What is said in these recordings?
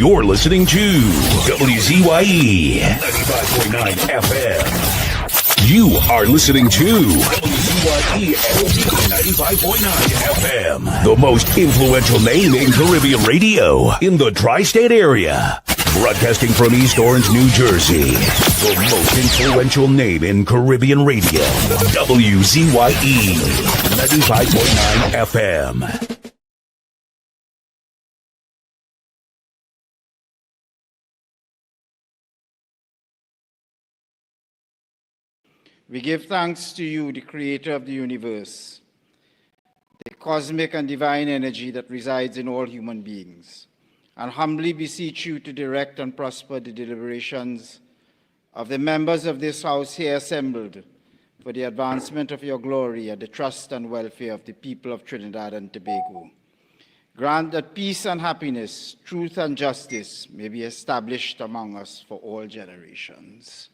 You're listening to WZYE 95.9 FM. You are listening to WZYE 95.9 FM, the most influential name in Caribbean radio in the tri-state area. Broadcasting from East Orange, New Jersey, the most influential name in Caribbean radio. WZYE 95.9 FM. We give thanks to you, the creator of the universe, the cosmic and divine energy that resides in all human beings, and humbly beseech you to direct and prosper the deliberations of the members of this house here assembled for the advancement of your glory and the trust and welfare of the people of Trinidad and Tobago. Grant that peace and happiness, truth and justice may be established among us for all generations.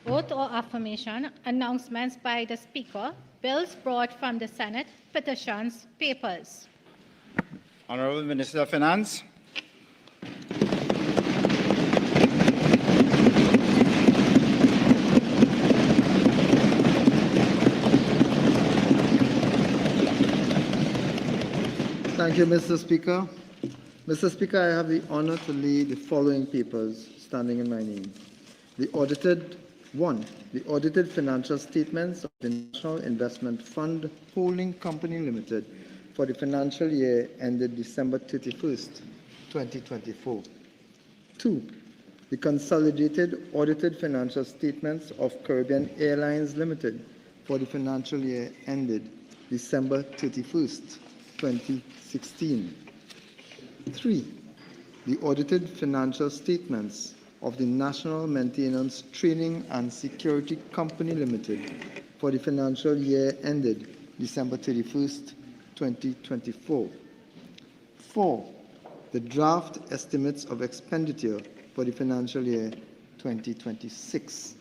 Oath or affirmation, announcements by the Speaker, bills brought from the Senate, petitions, papers. Honorable Minister of Finance. Thank you, Mr. Speaker. Mr. Speaker, I have the honor to lead the following papers standing in my name. The audited financial statements of the National Investment Fund Holding Company Limited for the financial year ended December 31st, 2024. 2. The consolidated audited financial statements of Caribbean Airlines Limited for the financial year ended December 31st, 2016. 3. The audited financial statements of the National Maintenance Training and Security Company Limited for the financial year ended December 31st, 2024. 4. The draft estimates of expenditure for the financial year 2026.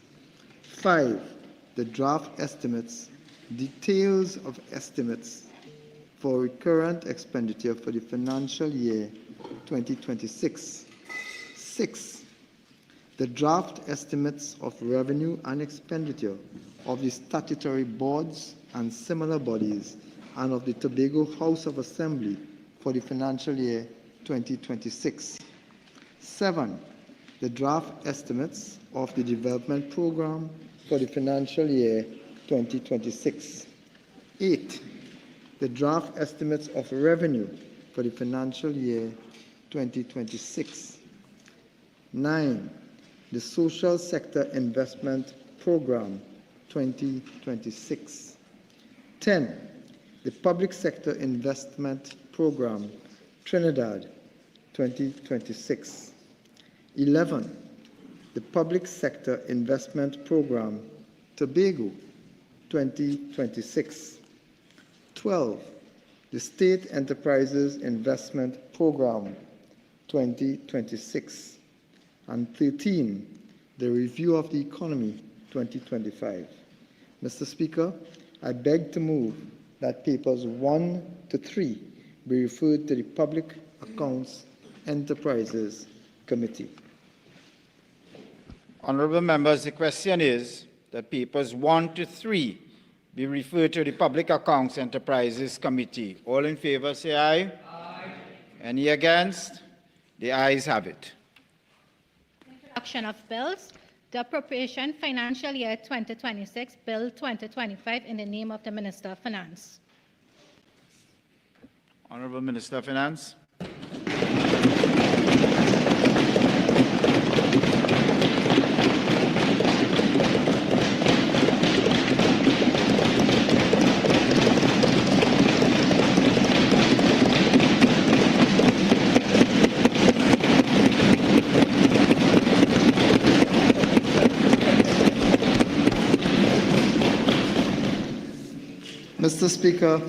5. The draft estimates, details of estimates for recurrent expenditure for the financial year 2026. 6. The draft estimates of revenue and expenditure of the statutory boards and similar bodies and of the Tobago House of Assembly for the financial year 2026. 7. The draft estimates of the development program for the financial year 2026. 8. The draft estimates of revenue for the financial year 2026. 9. The Social Sector Investment Program 2026. 10. The Public Sector Investment Program Trinidad 2026. 11. The Public Sector Investment Program Tobago 2026. 12. The State Enterprises Investment Program 2026. And 13. The Review of the Economy 2025. Mr. Speaker, I beg to move that papers 1 to 3 be referred to the Public Accounts Enterprises Committee. Honorable members, the question is that papers 1 to 3 be referred to the Public Accounts Enterprises Committee. All in favor, say aye. Aye. Any against? The ayes have it. Introduction of bills. The Appropriation Financial Year 2026, Bill 2025, in the name of the Minister of Finance. Honorable Minister of Finance. Mr. Speaker,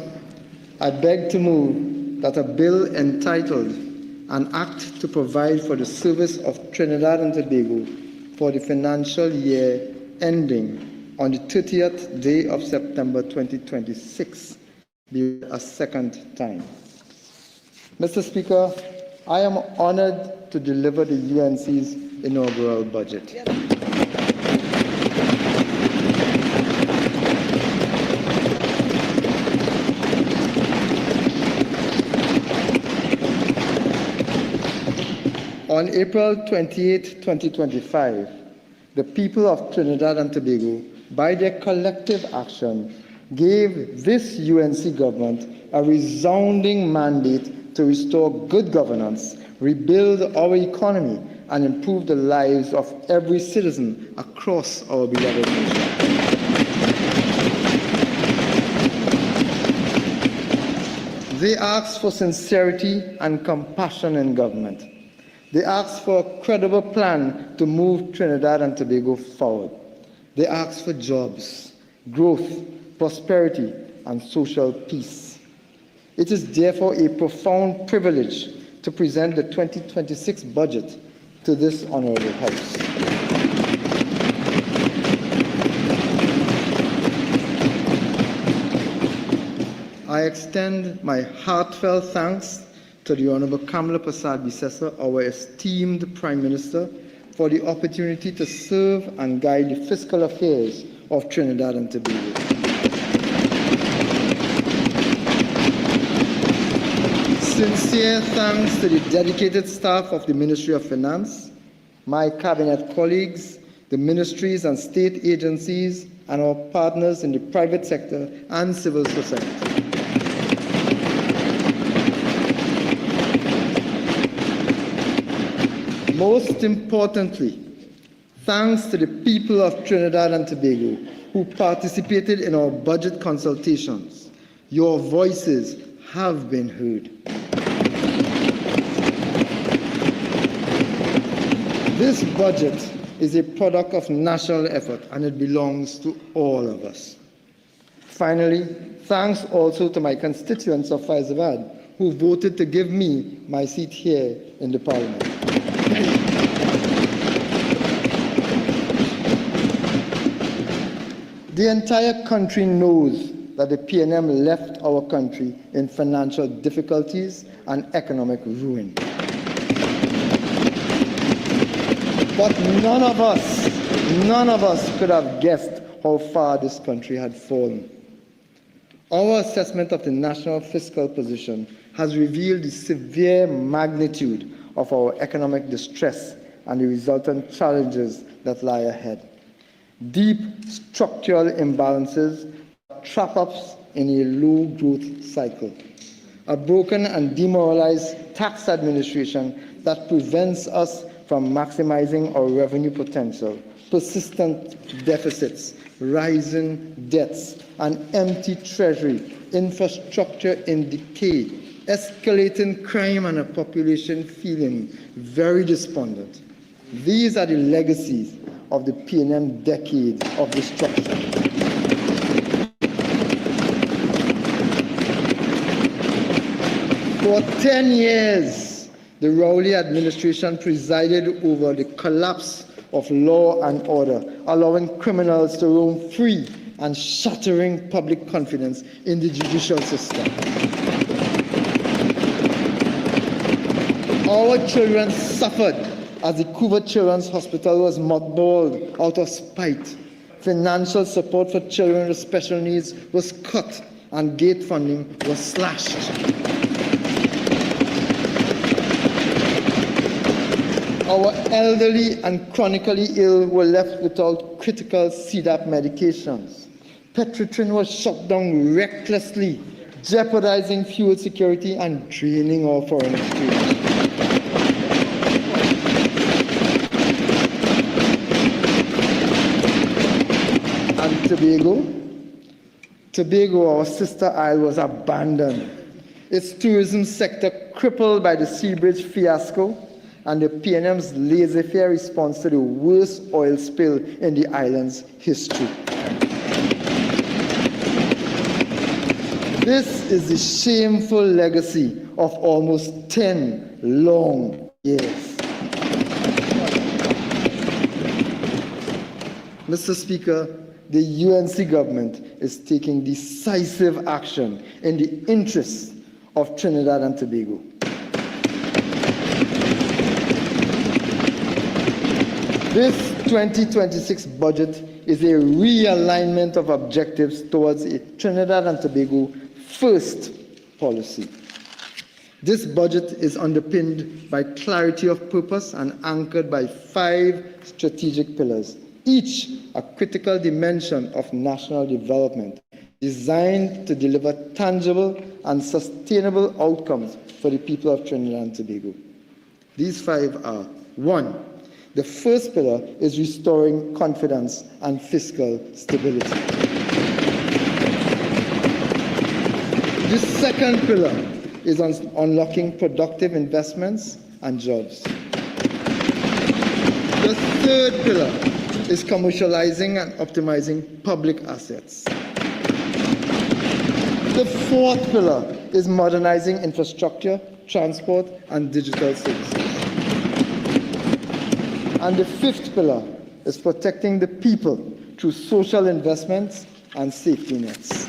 I beg to move that a bill entitled An Act to Provide for the Service of Trinidad and Tobago for the financial year ending on the 30th day of September 2026 be read a second time. Mr. Speaker, I am honored to deliver the UNC's inaugural budget. On April 28, 2025, the people of Trinidad and Tobago, by their collective action, gave this UNC government a resounding mandate to restore good governance, rebuild our economy, and improve the lives of every citizen across our beloved nation. They asked for sincerity and compassion in government. They asked for a credible plan to move Trinidad and Tobago forward. They asked for jobs, growth, prosperity, and social peace. It is therefore a profound privilege to present the 2026 budget to this honorable House. I extend my heartfelt thanks to the Honorable Kamala Persad-Bissessar, our esteemed Prime Minister, for the opportunity to serve and guide the fiscal affairs of Trinidad and Tobago. Sincere thanks to the dedicated staff of the Ministry of Finance, my cabinet colleagues, the ministries and state agencies, and our partners in the private sector and civil society. Most importantly, thanks to the people of Trinidad and Tobago who participated in our budget consultations. Your voices have been heard. This budget is a product of national effort, and it belongs to all of us. Finally, thanks also to my constituents of Faizabad who voted to give me my seat here in the Parliament. The entire country knows that the PNM left our country in financial difficulties and economic ruin. But none of us could have guessed how far this country had fallen. Our assessment of the national fiscal position has revealed the severe magnitude of our economic distress and the resultant challenges that lie ahead. Deep structural imbalances trap us in a low growth cycle. A broken and demoralized tax administration that prevents us from maximizing our revenue potential, persistent deficits, rising debts, an empty treasury, infrastructure in decay, escalating crime, and a population feeling very despondent. These are the legacies of the PNM decade of destruction. For 10 years, the Rowley administration presided over the collapse of law and order, allowing criminals to roam free and shattering public confidence in the judicial system. Our children suffered as the Couva Children's Hospital was mothballed out of spite. Financial support for children with special needs was cut and gate funding was slashed. Our elderly and chronically ill were left without critical CDAP medications. Petrotrin was shut down recklessly, jeopardizing fuel security and draining our foreign exchange. And Tobago, our sister isle, was abandoned. Its tourism sector crippled by the Sea Bridge fiasco and the PNM's laissez-faire response to the worst oil spill in the island's history. This is the shameful legacy of almost 10 long years. Mr. Speaker, the UNC government is taking decisive action in the interests of Trinidad and Tobago. This 2026 budget is a realignment of objectives towards a Trinidad and Tobago first policy. This budget is underpinned by clarity of purpose and anchored by 5 strategic pillars, each a critical dimension of national development, designed to deliver tangible and sustainable outcomes for the people of Trinidad and Tobago. These 5 are: 1, the first pillar is restoring confidence and fiscal stability. The second pillar is on unlocking productive investments and jobs. The third pillar is commercializing and optimizing public assets. The fourth pillar is modernizing infrastructure, transport, and digital services. And the fifth pillar is protecting the people through social investments and safety nets.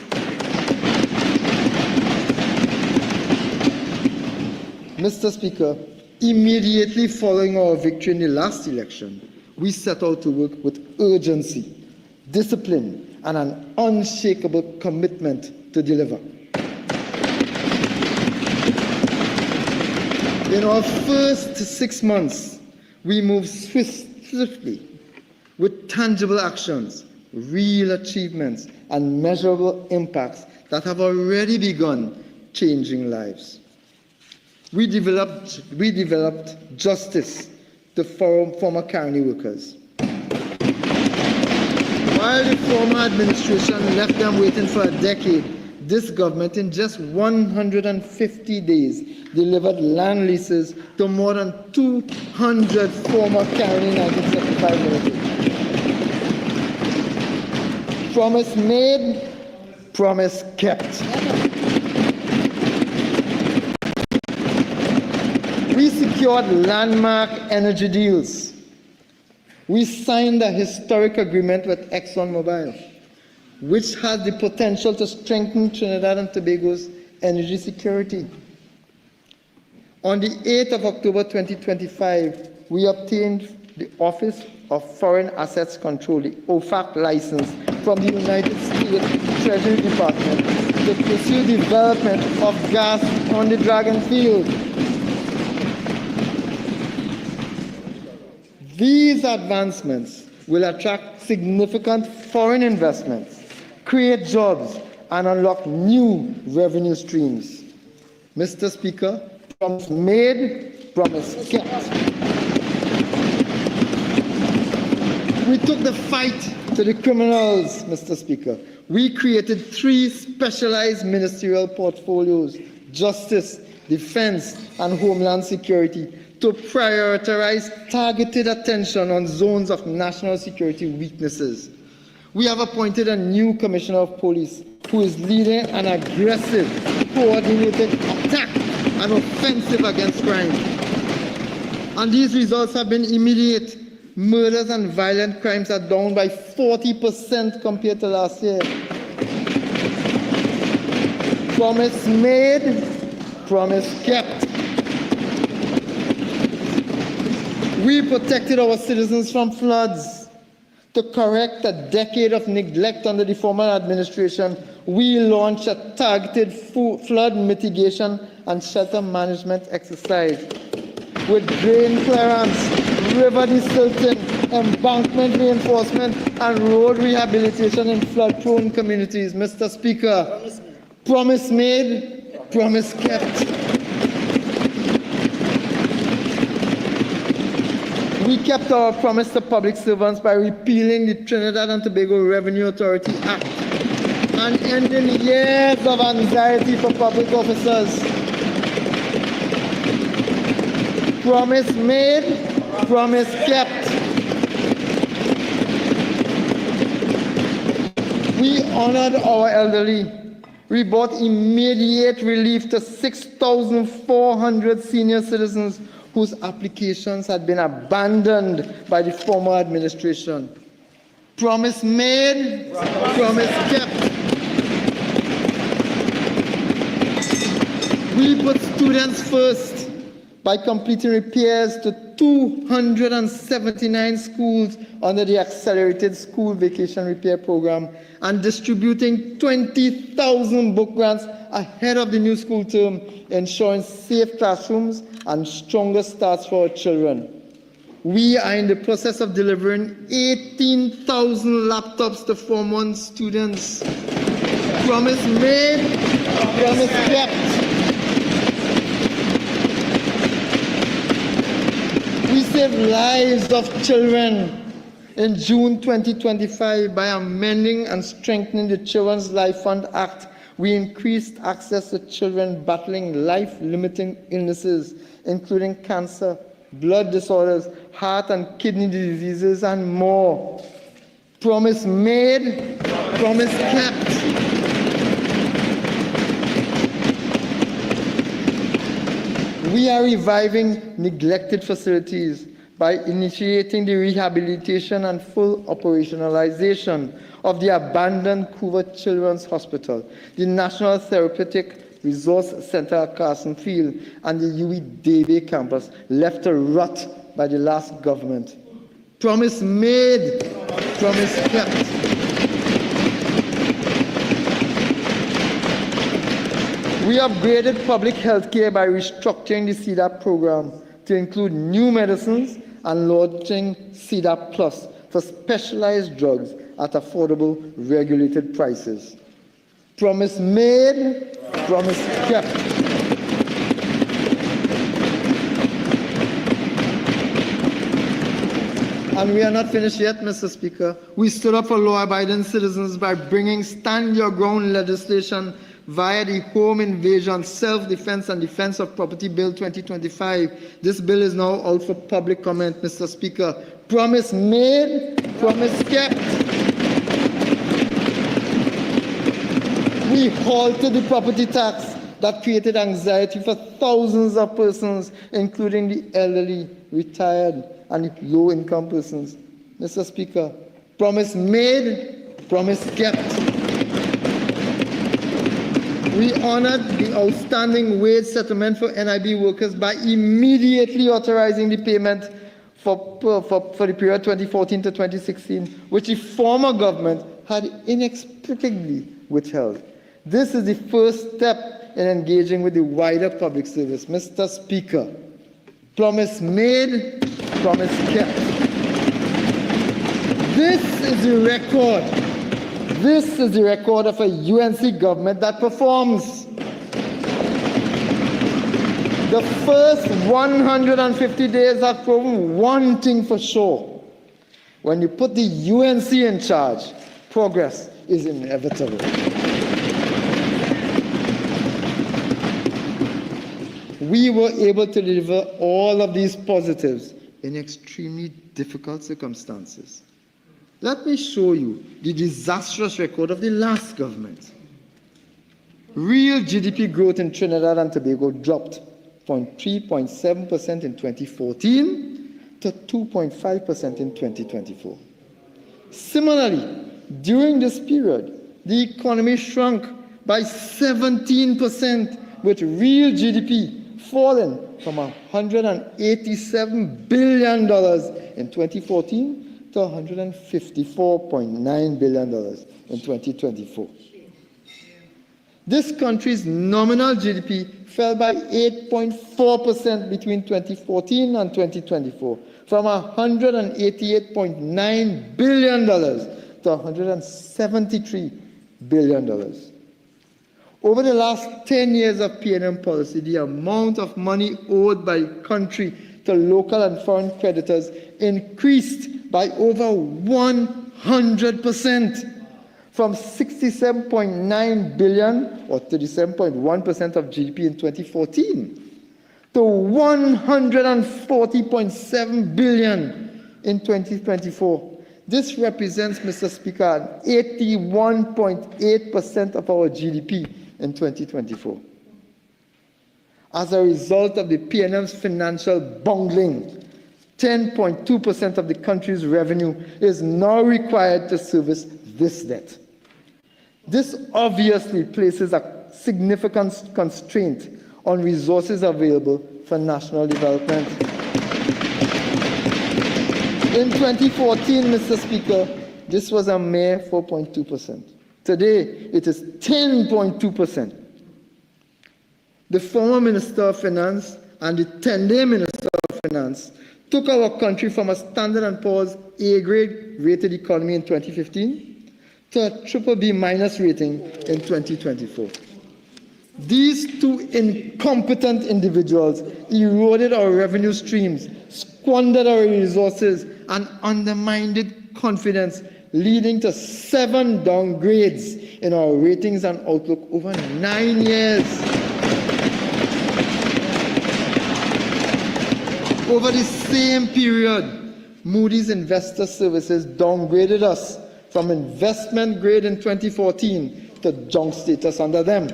Mr. Speaker, immediately following our victory in the last election, we set out to work with urgency, discipline, and an unshakable commitment to deliver. In our first 6 months, we moved swiftly with tangible actions, real achievements, and measurable impacts that have already begun changing lives. We developed justice to former colony workers. While the former administration left them waiting for a decade, this government in just 150 days delivered land leases to more than 200 former colony 1975 villages. Promise made, promise kept. We secured landmark energy deals. We signed a historic agreement with ExxonMobil, which has the potential to strengthen Trinidad and Tobago's energy security. On the 8th of October 2025, we obtained the Office of Foreign Assets Control, the OFAC license from the United States Treasury Department to pursue development of gas on the Dragon Field. These advancements will attract significant foreign investments, create jobs, and unlock new revenue streams. Mr. Speaker, promise made, promise kept. We took the fight to the criminals, Mr. Speaker. We created 3 specialized ministerial portfolios: justice, defense, and homeland security, to prioritize targeted attention on zones of national security weaknesses. We have appointed a new Commissioner of Police who is leading an aggressive, coordinated attack and offensive against crime. And these results have been immediate. Murders and violent crimes are down by 40% compared to last year. Promise made, promise kept. We protected our citizens from floods. To correct a decade of neglect under the former administration, we launched a targeted flood mitigation and shelter management exercise with drain clearance, river desilting, embankment reinforcement, and road rehabilitation in flood-prone communities. Mr. Speaker, promise made, promise kept. We kept our promise to public servants by repealing the Trinidad and Tobago Revenue Authority Act and ending years of anxiety for public officers. Promise made, promise kept. We honored our elderly We brought immediate relief to 6,400 senior citizens whose applications had been abandoned by the former administration. Promise made, promise kept. We put students first by completing repairs to 279 schools under the Accelerated School Vacation Repair Program and distributing 20,000 book grants ahead of the new school term, ensuring safe classrooms and stronger starts for our children. We are in the process of delivering 18,000 laptops to Form 1 students. Promise made, promise kept. We saved lives of children in June 2025 by amending and strengthening the Children's Life Fund Act. We increased access to children battling life-limiting illnesses, including cancer, blood disorders, heart and kidney diseases, and more. Promise made, promise kept. We are reviving neglected facilities by initiating the rehabilitation and full operationalization of the abandoned Cougar Children's Hospital, the National Therapeutic Resource Center at Carson Field, and the UWI Davie campus, left to rot by the last government. Promise made, promise kept. We upgraded public health care by restructuring the CDAP program to include new medicines and launching CDAP Plus for specialized drugs at affordable, regulated prices. Promise made, promise kept. And we are not finished yet, Mr. Speaker. We stood up for law-abiding citizens by bringing Stand Your Ground legislation via the Home Invasion, Self-Defense and Defense of Property Bill 2025. This bill is now out for public comment, Mr. Speaker. Promise made, promise kept. We halted the property tax that created anxiety for thousands of persons, including the elderly, retired, and low-income persons. Mr. Speaker, promise made, promise kept. We honored the outstanding wage settlement for NIB workers by immediately authorizing the payment for the period 2014 to 2016, which the former government had inexplicably withheld. This is the first step in engaging with the wider public service. Mr. Speaker, promise made, promise kept. This is the record. This is the record of a UNC government that performs. The first 150 days have proven one thing for sure. When you put the UNC in charge, progress is inevitable. We were able to deliver all of these positives in extremely difficult circumstances. Let me show you the disastrous record of the last government. Real GDP growth in Trinidad and Tobago dropped from 3.7% in 2014 to 2.5% in 2024. Similarly, during this period, the economy shrunk by 17%, with real GDP falling from $187 billion in 2014 to $154.9 billion in 2024. This country's nominal GDP fell by 8.4% between 2014 and 2024, from $188.9 billion to $173 billion. Over the last 10 years of PNM policy, the amount of money owed by the country to local and foreign creditors increased by over 100%, from $67.9 billion, or 37.1% of GDP in 2014, to $140.7 billion in 2024, This represents, Mr. Speaker, 81.8% of our GDP in 2024. As a result of the PNM's financial bungling, 10.2% of the country's revenue is now required to service this debt. This obviously places a significant constraint on resources available for national development. In 2014, Mr. Speaker, this was a mere 4.2%. Today, it is 10.2%. The former Minister of Finance and the 10-day Minister of Finance took our country from a Standard & Poor's A-grade rated economy in 2015 to a BBB- rating in 2024. These two incompetent individuals eroded our revenue streams, squandered our resources, and undermined confidence, leading to 7 downgrades in our ratings and outlook over 9 years. Over the same period, Moody's Investor Services downgraded us from investment grade in 2014 to junk status under them.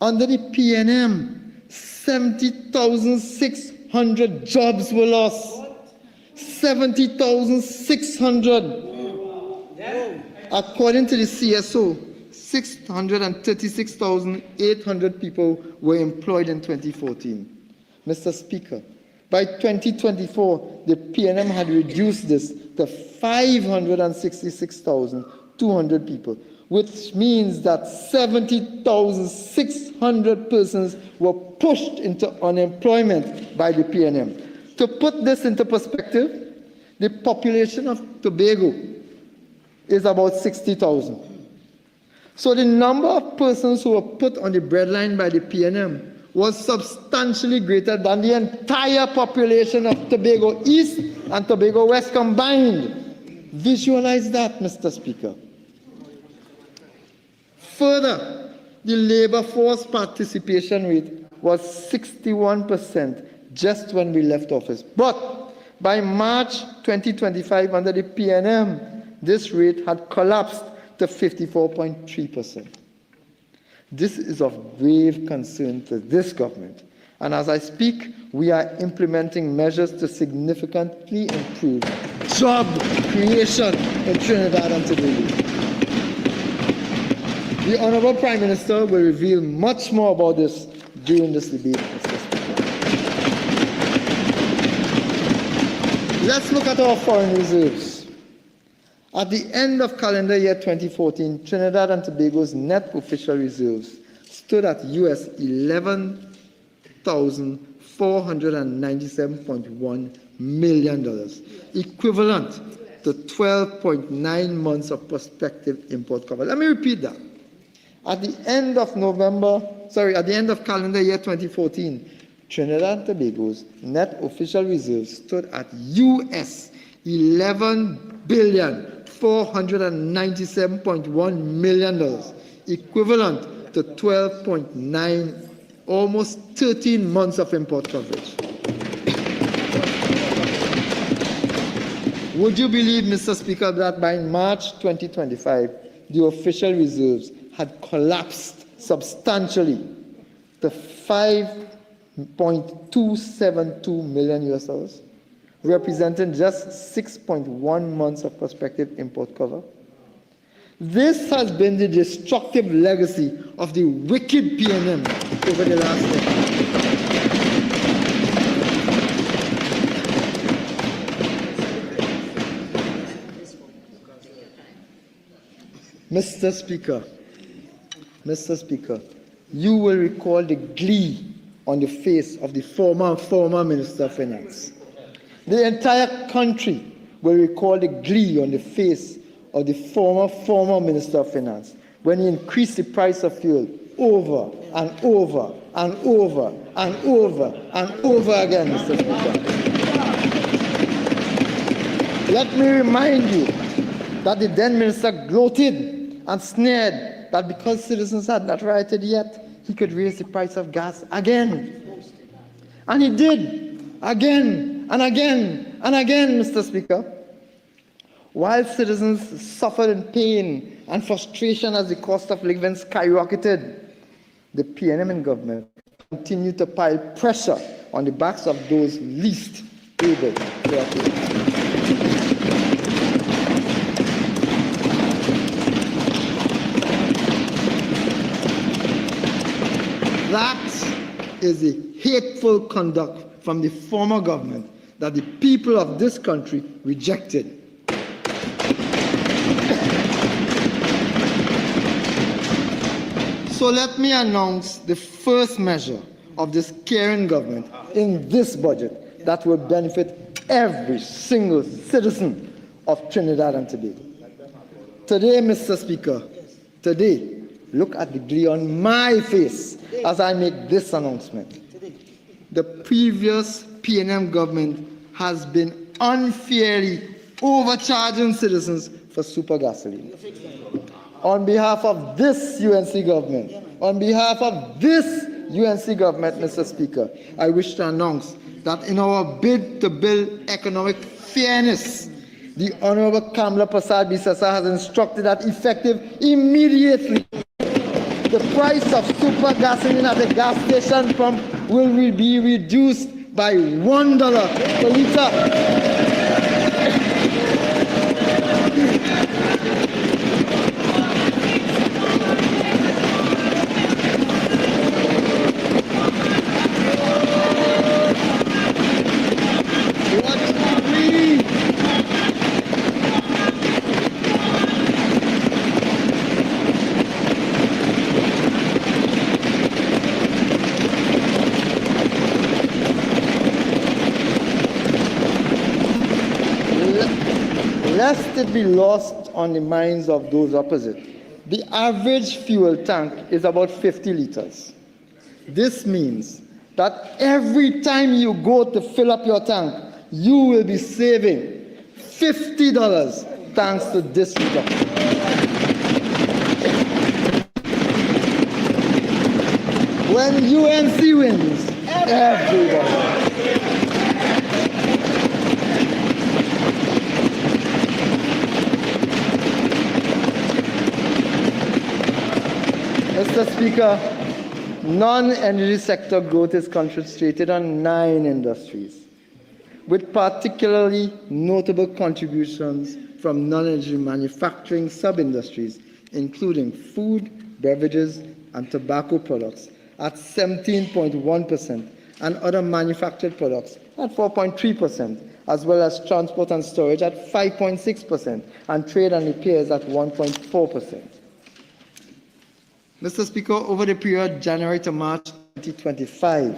Under the PNM, 70,600 jobs were lost. 70,600. According to the CSO, 636,800 people were employed in 2014. Mr. Speaker, by 2024, the PNM had reduced this to 566,200 people, which means that 70,600 persons were pushed into unemployment by the PNM. To put this into perspective, the population of Tobago is about 60,000. So the number of persons who were put on the breadline by the PNM was substantially greater than the entire population of Tobago East and Tobago West combined. Visualize that, Mr. Speaker. Further, the labor force participation rate was 61% just when we left office. But by March 2025, under the PNM, this rate had collapsed to 54.3%. This is of grave concern to this government. And as I speak, we are implementing measures to significantly improve job creation in Trinidad and Tobago. The Honorable Prime Minister will reveal much more about this during this debate, Mr. Speaker. Let's look at our foreign reserves. At the end of calendar year 2014, Trinidad and Tobago's net official reserves stood at US $11,497.1 million, equivalent to 12.9 months of prospective import cover. Let me repeat that. At the end of calendar year 2014, Trinidad and Tobago's net official reserves stood at US $11,497.1 million, equivalent to 12.9, almost 13 months of import coverage. Would you believe, Mr. Speaker, that by March 2025, the official reserves had collapsed substantially to $5.272 million, representing just 6.1 months of prospective import cover? This has been the destructive legacy of the wicked PNM over the last decade. Mr. Speaker, you will recall the glee on the face of the former Minister of Finance. The entire country will recall the glee on the face of the former Minister of Finance when he increased the price of fuel over and over and over and over and over again, Mr. Speaker. Let me remind you that the then minister gloated and sneered that because citizens had not rioted yet, he could raise the price of gas again. And he did, again and again and again, Mr. Speaker. While citizens suffered in pain and frustration as the cost of living skyrocketed, the PNM government continued to pile pressure on the backs of those least able to afford. That is a hateful conduct from the former government that the people of this country rejected. So let me announce the first measure of this caring government in this budget that will benefit every single citizen of Trinidad and Tobago. Today, Mr. Speaker, today, look at the glee on my face as I make this announcement. The previous PNM government has been unfairly overcharging citizens for super gasoline. On behalf of this UNC government, Mr. Speaker, I wish to announce that in our bid to build economic fairness, the Honorable Kamla Prasad Bisasa has instructed that effective immediately, the price of super gasoline at the gas station pump will be reduced by $1 per liter. Lest it be lost on the minds of those opposite, the average fuel tank is about 50 liters. This means that every time you go to fill up your tank, you will be saving $50 thanks to this reduction. When UNC wins, everybody. Mr. Speaker, non-energy sector growth is concentrated on 9 industries, with particularly notable contributions from non-energy manufacturing sub-industries, including food, beverages, and tobacco products at 17.1%, and other manufactured products at 4.3%, as well as transport and storage at 5.6%, and trade and repairs at 1.4%. Mr. Speaker, over the period January to March 2025,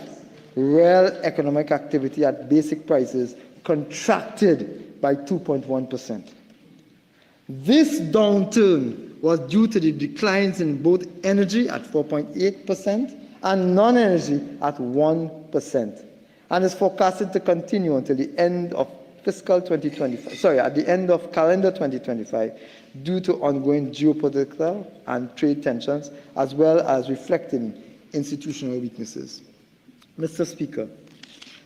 real economic activity at basic prices contracted by 2.1%. This downturn was due to the declines in both energy at 4.8% and non-energy at 1%, and is forecasted to continue until the end of at the end of calendar 2025, due to ongoing geopolitical and trade tensions, as well as reflecting institutional weaknesses. Mr. Speaker,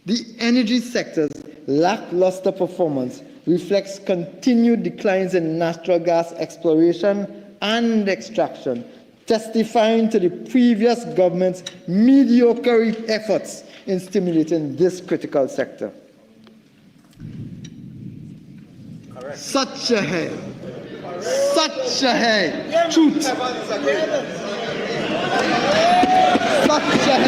the energy sector's lackluster performance reflects continued declines in natural gas exploration and extraction, testifying to the previous government's mediocre efforts in stimulating this critical sector. Correct. Such a truth. Such a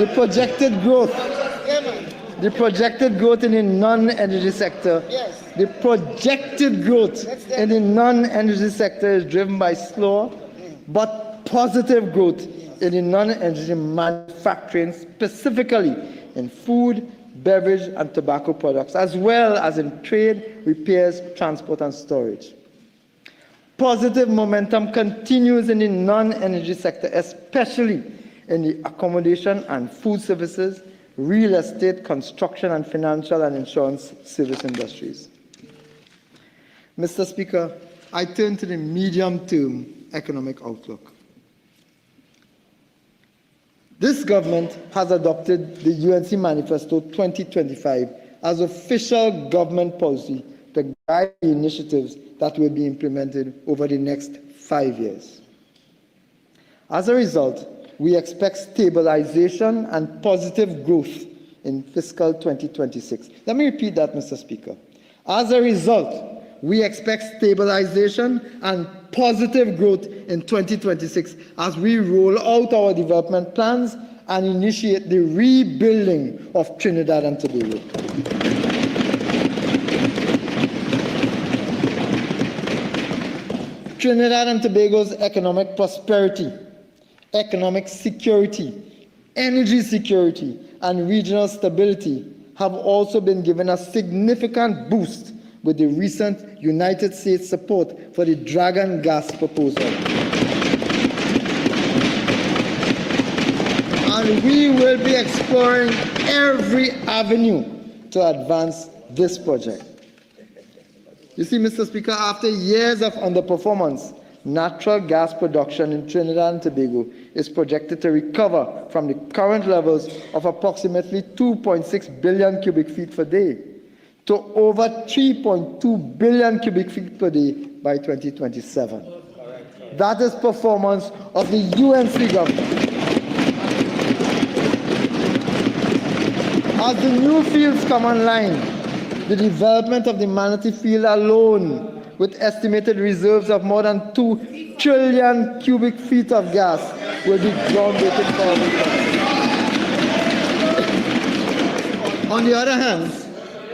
The projected growth in the non-energy sector, the projected growth in the non-energy sector is driven by slower but positive growth in the non-energy manufacturing, specifically in food, beverage, and tobacco products, as well as in trade, repairs, transport, and storage. Positive momentum continues in the non-energy sector, especially in the accommodation and food services, real estate, construction, and financial and insurance service industries. Mr. Speaker, I turn to the medium-term economic outlook. This government has adopted the UNC Manifesto 2025 as official government policy to guide the initiatives that will be implemented over the next 5 years. As a result, we expect stabilization and positive growth in fiscal 2026. Let me repeat that, Mr. Speaker. As a result, we expect stabilization and positive growth in 2026 as we roll out our development plans and initiate the rebuilding of Trinidad and Tobago. Trinidad and Tobago's economic prosperity, economic security, energy security, and regional stability have also been given a significant boost with the recent United States support for the Dragon gas proposal. And we will be exploring every avenue to advance this project. You see, Mr. Speaker, after years of underperformance, natural gas production in Trinidad and Tobago is projected to recover from the current levels of approximately 2.6 billion cubic feet per day to over 3.2 billion cubic feet per day by 2027. That is performance of the UNC government. As the new fields come online, the development of the Manatee field alone, with estimated reserves of more than 2 trillion cubic feet of gas, will be groundbreaking for our country.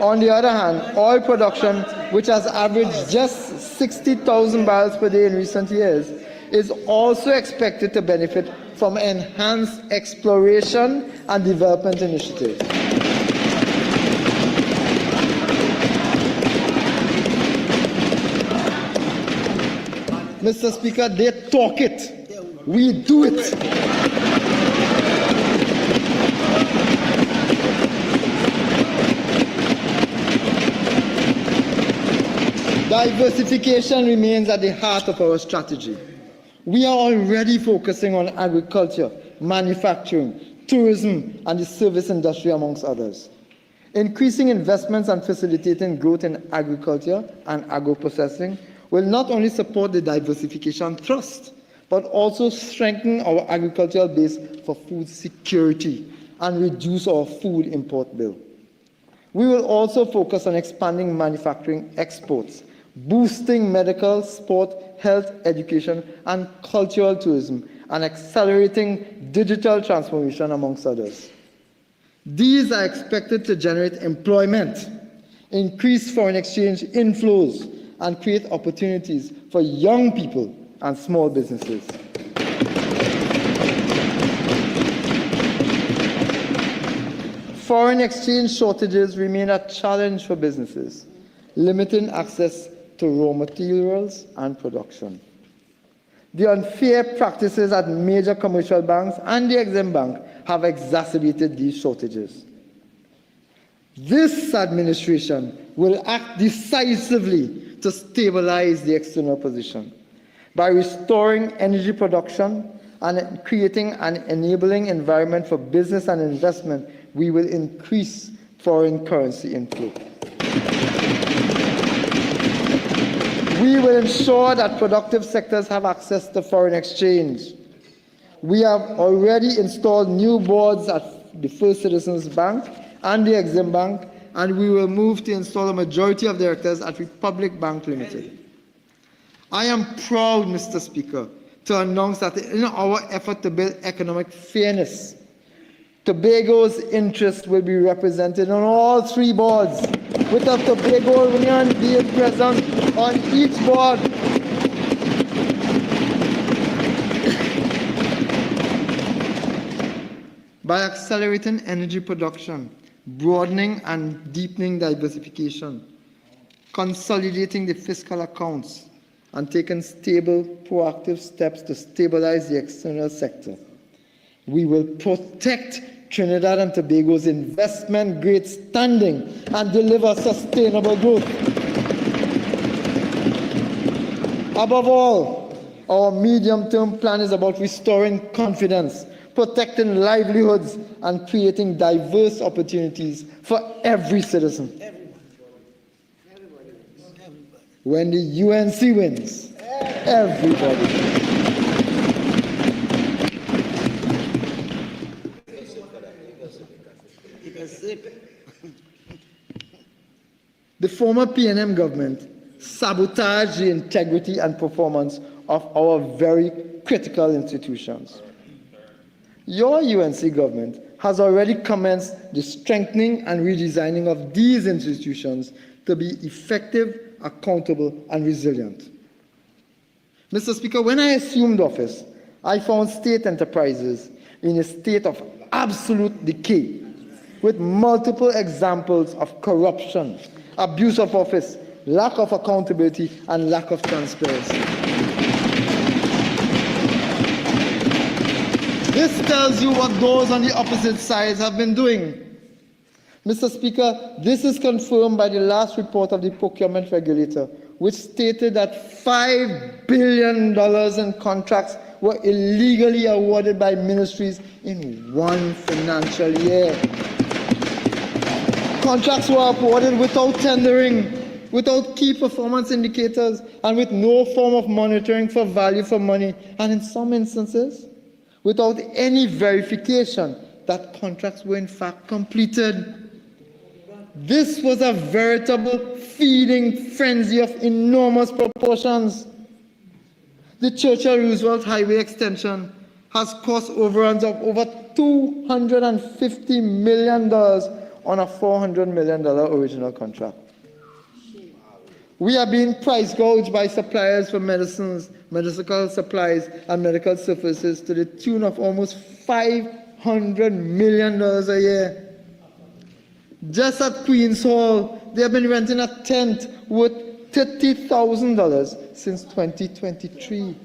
On the other hand, oil production, which has averaged just 60,000 barrels per day in recent years, is also expected to benefit from enhanced exploration and development initiatives. Mr. Speaker, they talk it, we do it. Diversification remains at the heart of our strategy. We are already focusing on agriculture, manufacturing, tourism, and the service industry, amongst others. Increasing investments and facilitating growth in agriculture and agro-processing will not only support the diversification thrust, but also strengthen our agricultural base for food security and reduce our food import bill. We will also focus on expanding manufacturing exports, boosting medical, sport, health, education, and cultural tourism, and accelerating digital transformation, amongst others. These are expected to generate employment, increase foreign exchange inflows, and create opportunities for young people and small businesses. Foreign exchange shortages remain a challenge for businesses, limiting access to raw materials and production. The unfair practices at major commercial banks and the Exim Bank have exacerbated these shortages. This administration will act decisively to stabilize the external position by restoring energy production and creating an enabling environment for business and investment. We will increase foreign currency inflow. We will ensure that productive sectors have access to foreign exchange. We have already installed new boards at the First Citizens Bank and the Exim Bank, and we will move to install a majority of directors at Republic Bank Limited. I am proud, Mr. Speaker, to announce that in our effort to build economic fairness, Tobago's interests will be represented on all 3 boards, with a Tobagonian being present on each board. By accelerating energy production, broadening and deepening diversification, consolidating the fiscal accounts, and taking stable, proactive steps to stabilize the external sector, we will protect Trinidad and Tobago's investment-grade standing and deliver sustainable growth. Above all, our medium-term plan is about restoring confidence, protecting livelihoods, and creating diverse opportunities for every citizen. When the UNC wins, everybody. The former PNM government sabotaged the integrity and performance of our very critical institutions. Your UNC government has already commenced the strengthening and redesigning of these institutions to be effective, accountable, and resilient. Mr. Speaker, when I assumed office, I found state enterprises in a state of absolute decay, with multiple examples of corruption, abuse of office, lack of accountability, and lack of transparency. This tells you what those on the opposite sides have been doing. Mr. Speaker, this is confirmed by the last report of the procurement regulator, which stated that $5 billion in contracts were illegally awarded by ministries in one financial year. Contracts were awarded without tendering, without key performance indicators, and with no form of monitoring for value for money, and in some instances, without any verification that contracts were in fact completed. This was a veritable feeding frenzy of enormous proportions. The Churchill-Roosevelt Highway extension has cost overruns of over $250 million on a $400 million original contract. We are being price gouged by suppliers for medicines, medical supplies, and medical services to the tune of almost $500 million a year. Just at Queen's Hall, they have been renting a tent worth $30,000 since 2023.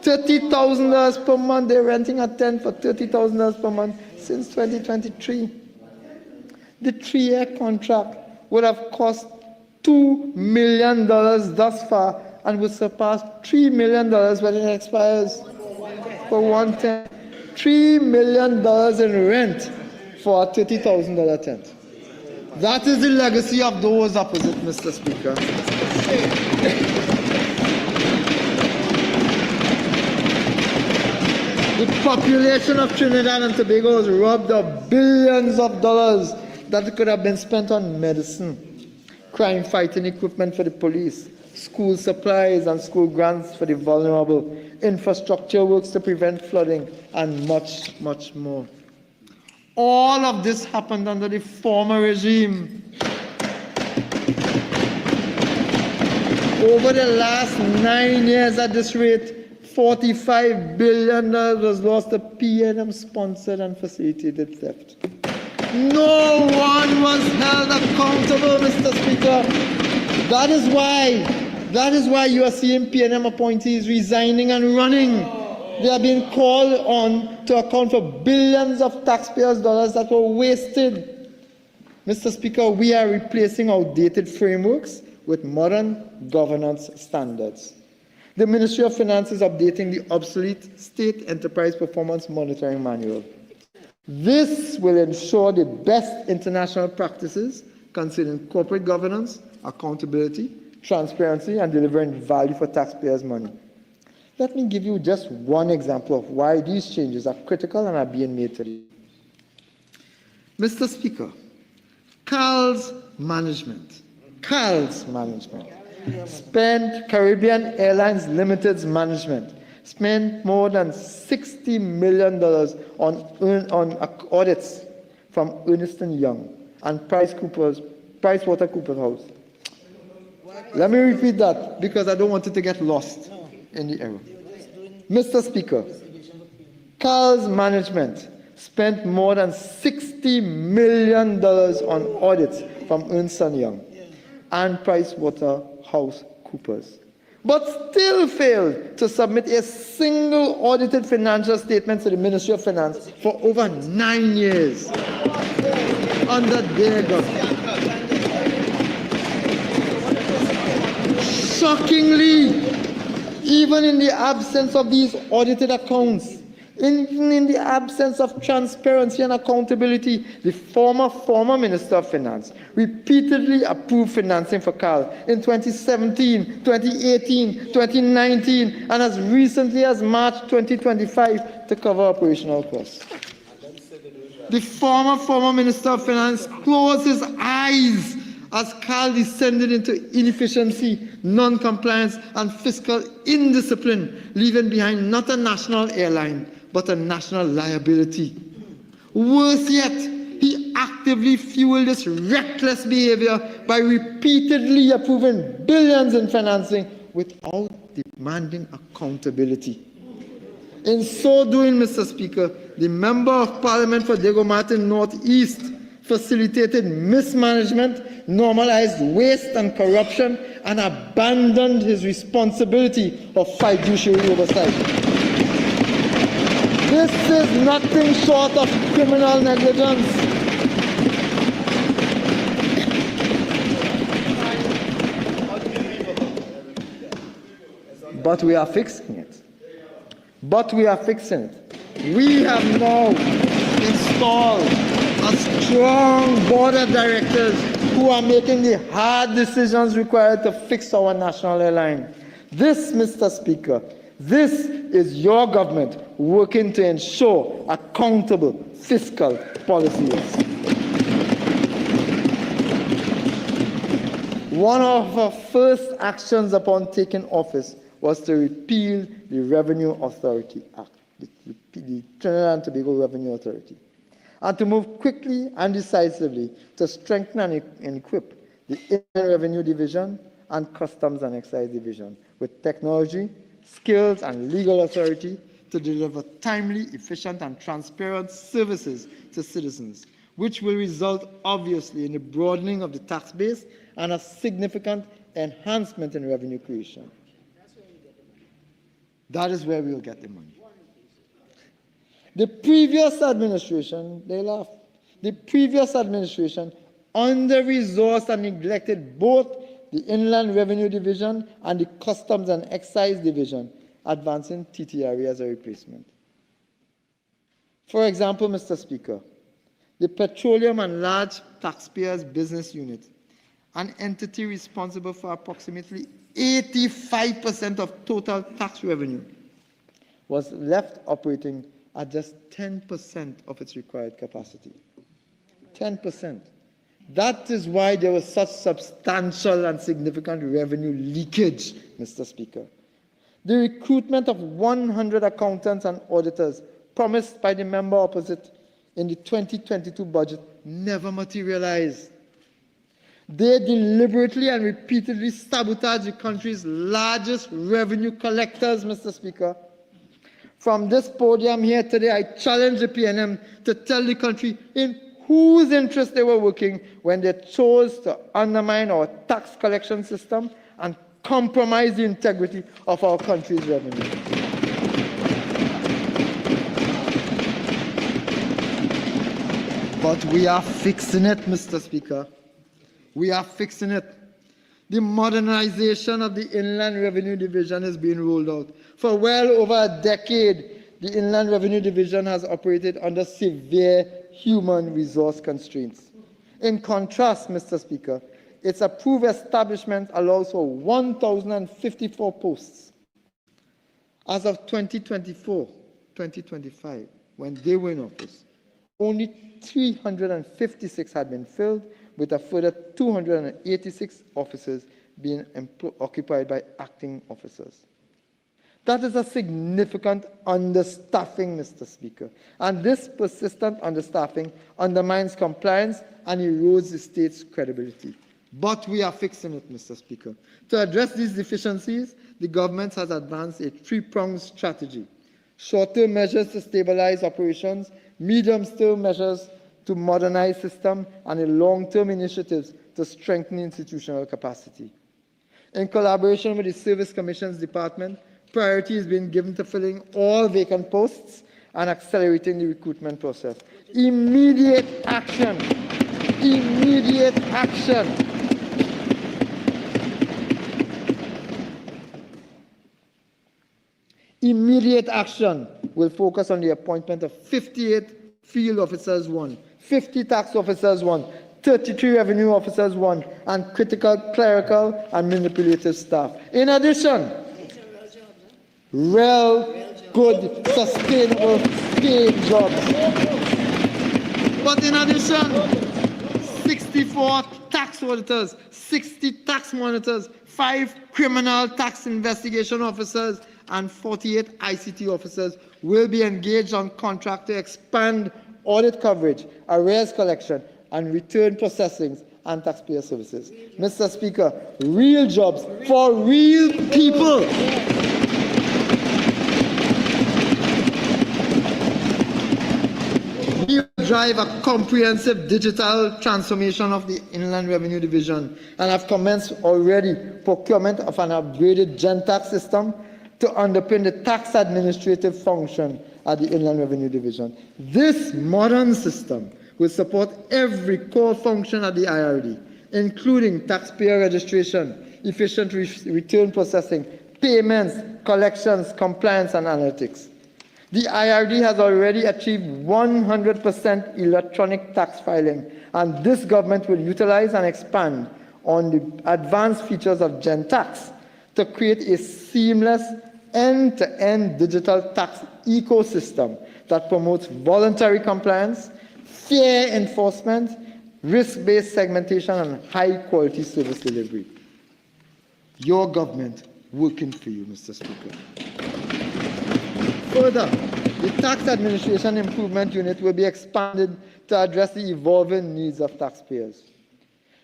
$30,000 per month. They're renting a tent for $30,000 per month since 2023. The 3-year contract would have cost $2 million thus far and would surpass $3 million when it expires for one tent. $3 million in rent for a $30,000 tent. That is the legacy of those opposite, Mr. Speaker. The population of Trinidad and Tobago was robbed of billions of dollars that could have been spent on medicine, crime-fighting equipment for the police, school supplies and school grants for the vulnerable, infrastructure works to prevent flooding, and much, much more. All of this happened under the former regime. Over the last 9 years at this rate, $45 billion was lost to PNM-sponsored and facilitated theft. No one was held accountable, Mr. Speaker. That is why you are seeing PNM appointees resigning and running. They are being called on to account for billions of taxpayers' dollars that were wasted. Mr. Speaker, we are replacing outdated frameworks with modern governance standards. The Ministry of Finance is updating the obsolete State Enterprise Performance Monitoring Manual. This will ensure the best international practices concerning corporate governance, accountability, transparency, and delivering value for taxpayers' money. Let me give you just one example of why these changes are critical and are being made today. Mr. Speaker, Carl's Management, Caribbean Airlines Limited's management, spent more than $60 million on audits from Ernst & Young and PricewaterhouseCoopers. Let me repeat that because I don't want it to get lost in the error. Mr. Speaker, Carl's management spent more than $60 million on audits from Ernst & Young and PricewaterhouseCoopers, but still failed to submit a single audited financial statement to the Ministry of Finance for over 9 years under their government. Shockingly, even in the absence of these audited accounts, even in the absence of transparency and accountability, the former Minister of Finance repeatedly approved financing for CAL in 2017, 2018, 2019, and as recently as March 2025 to cover operational costs. The former Minister of Finance closed his eyes as CAL descended into inefficiency, non-compliance, and fiscal indiscipline, leaving behind not a national airline, but a national liability. Worse yet, he actively fueled this reckless behavior by repeatedly approving billions in financing without demanding accountability. In so doing, Mr. Speaker, the Member of Parliament for Diego Martin Northeast facilitated mismanagement, normalized waste and corruption, and abandoned his responsibility of fiduciary oversight. This is nothing short of criminal negligence. But we are fixing it. We have now installed a strong board of directors who are making the hard decisions required to fix our national airline. This, Mr. Speaker, this is your government working to ensure accountable fiscal policies. One of our first actions upon taking office was to repeal the Revenue Authority Act, the Trinidad and Tobago Revenue Authority, and to move quickly and decisively to strengthen and equip the Inland Revenue Division and Customs and Excise Division with technology, skills, and legal authority to deliver timely, efficient, and transparent services to citizens, which will result, obviously, in the broadening of the tax base and a significant enhancement in revenue creation. That is where we will get the money. The previous administration, they laughed. The previous administration under-resourced and neglected both the Inland Revenue Division and the Customs and Excise Division, advancing TTRE as a replacement. For example, Mr. Speaker, the Petroleum and Large Taxpayers Business Unit, an entity responsible for approximately 85% of total tax revenue, was left operating at just 10% of its required capacity. 10%. That is why there was such substantial and significant revenue leakage, Mr. Speaker. The recruitment of 100 accountants and auditors promised by the member opposite in the 2022 budget never materialized. They deliberately and repeatedly sabotaged the country's largest revenue collectors, Mr. Speaker. From this podium here today, I challenge the PNM to tell the country in whose interest they were working when they chose to undermine our tax collection system and compromise the integrity of our country's revenue. But we are fixing it, Mr. Speaker. We are fixing it. The modernization of the Inland Revenue Division is being rolled out. For well over a decade, the Inland Revenue Division has operated under severe human resource constraints. In contrast, Mr. Speaker, its approved establishment allows for 1,054 posts. As of 2024-2025, when they were in office, only 356 had been filled, with a further 286 offices being occupied by acting officers. That is a significant understaffing, Mr. Speaker. And this persistent understaffing undermines compliance and erodes the state's credibility. But we are fixing it, Mr. Speaker. To address these deficiencies, the government has advanced a three-pronged strategy: short-term measures to stabilize operations, medium-term measures to modernize system, and a long-term initiatives to strengthen institutional capacity. In collaboration with the Service Commission's department, priority is being given to filling all vacant posts and accelerating the recruitment process. Immediate action. Immediate action. Immediate action will focus on the appointment of 58 field officers 1, 50 tax officers 1, 33 revenue officers 1, and critical clerical and manipulative staff. In addition, real, good, sustainable paid jobs. But in addition, 64 tax auditors, 60 tax monitors, 5 criminal tax investigation officers, and 48 ICT officers will be engaged on contract to expand audit coverage, arrears collection, and return processing and taxpayer services. Mr. Speaker, real jobs for real people. We will drive a comprehensive digital transformation of the Inland Revenue Division and have commenced already procurement of an upgraded GenTax system to underpin the tax administrative function at the Inland Revenue Division. This modern system will support every core function at the IRD, including taxpayer registration, efficient return processing, payments, collections, compliance, and analytics. The IRD has already achieved 100% electronic tax filing, and this government will utilize and expand on the advanced features of GenTax to create a seamless end-to-end digital tax ecosystem that promotes voluntary compliance, fair enforcement, risk-based segmentation, and high-quality service delivery. Your government working for you, Mr. Speaker. Further, the Tax Administration Improvement Unit will be expanded to address the evolving needs of taxpayers.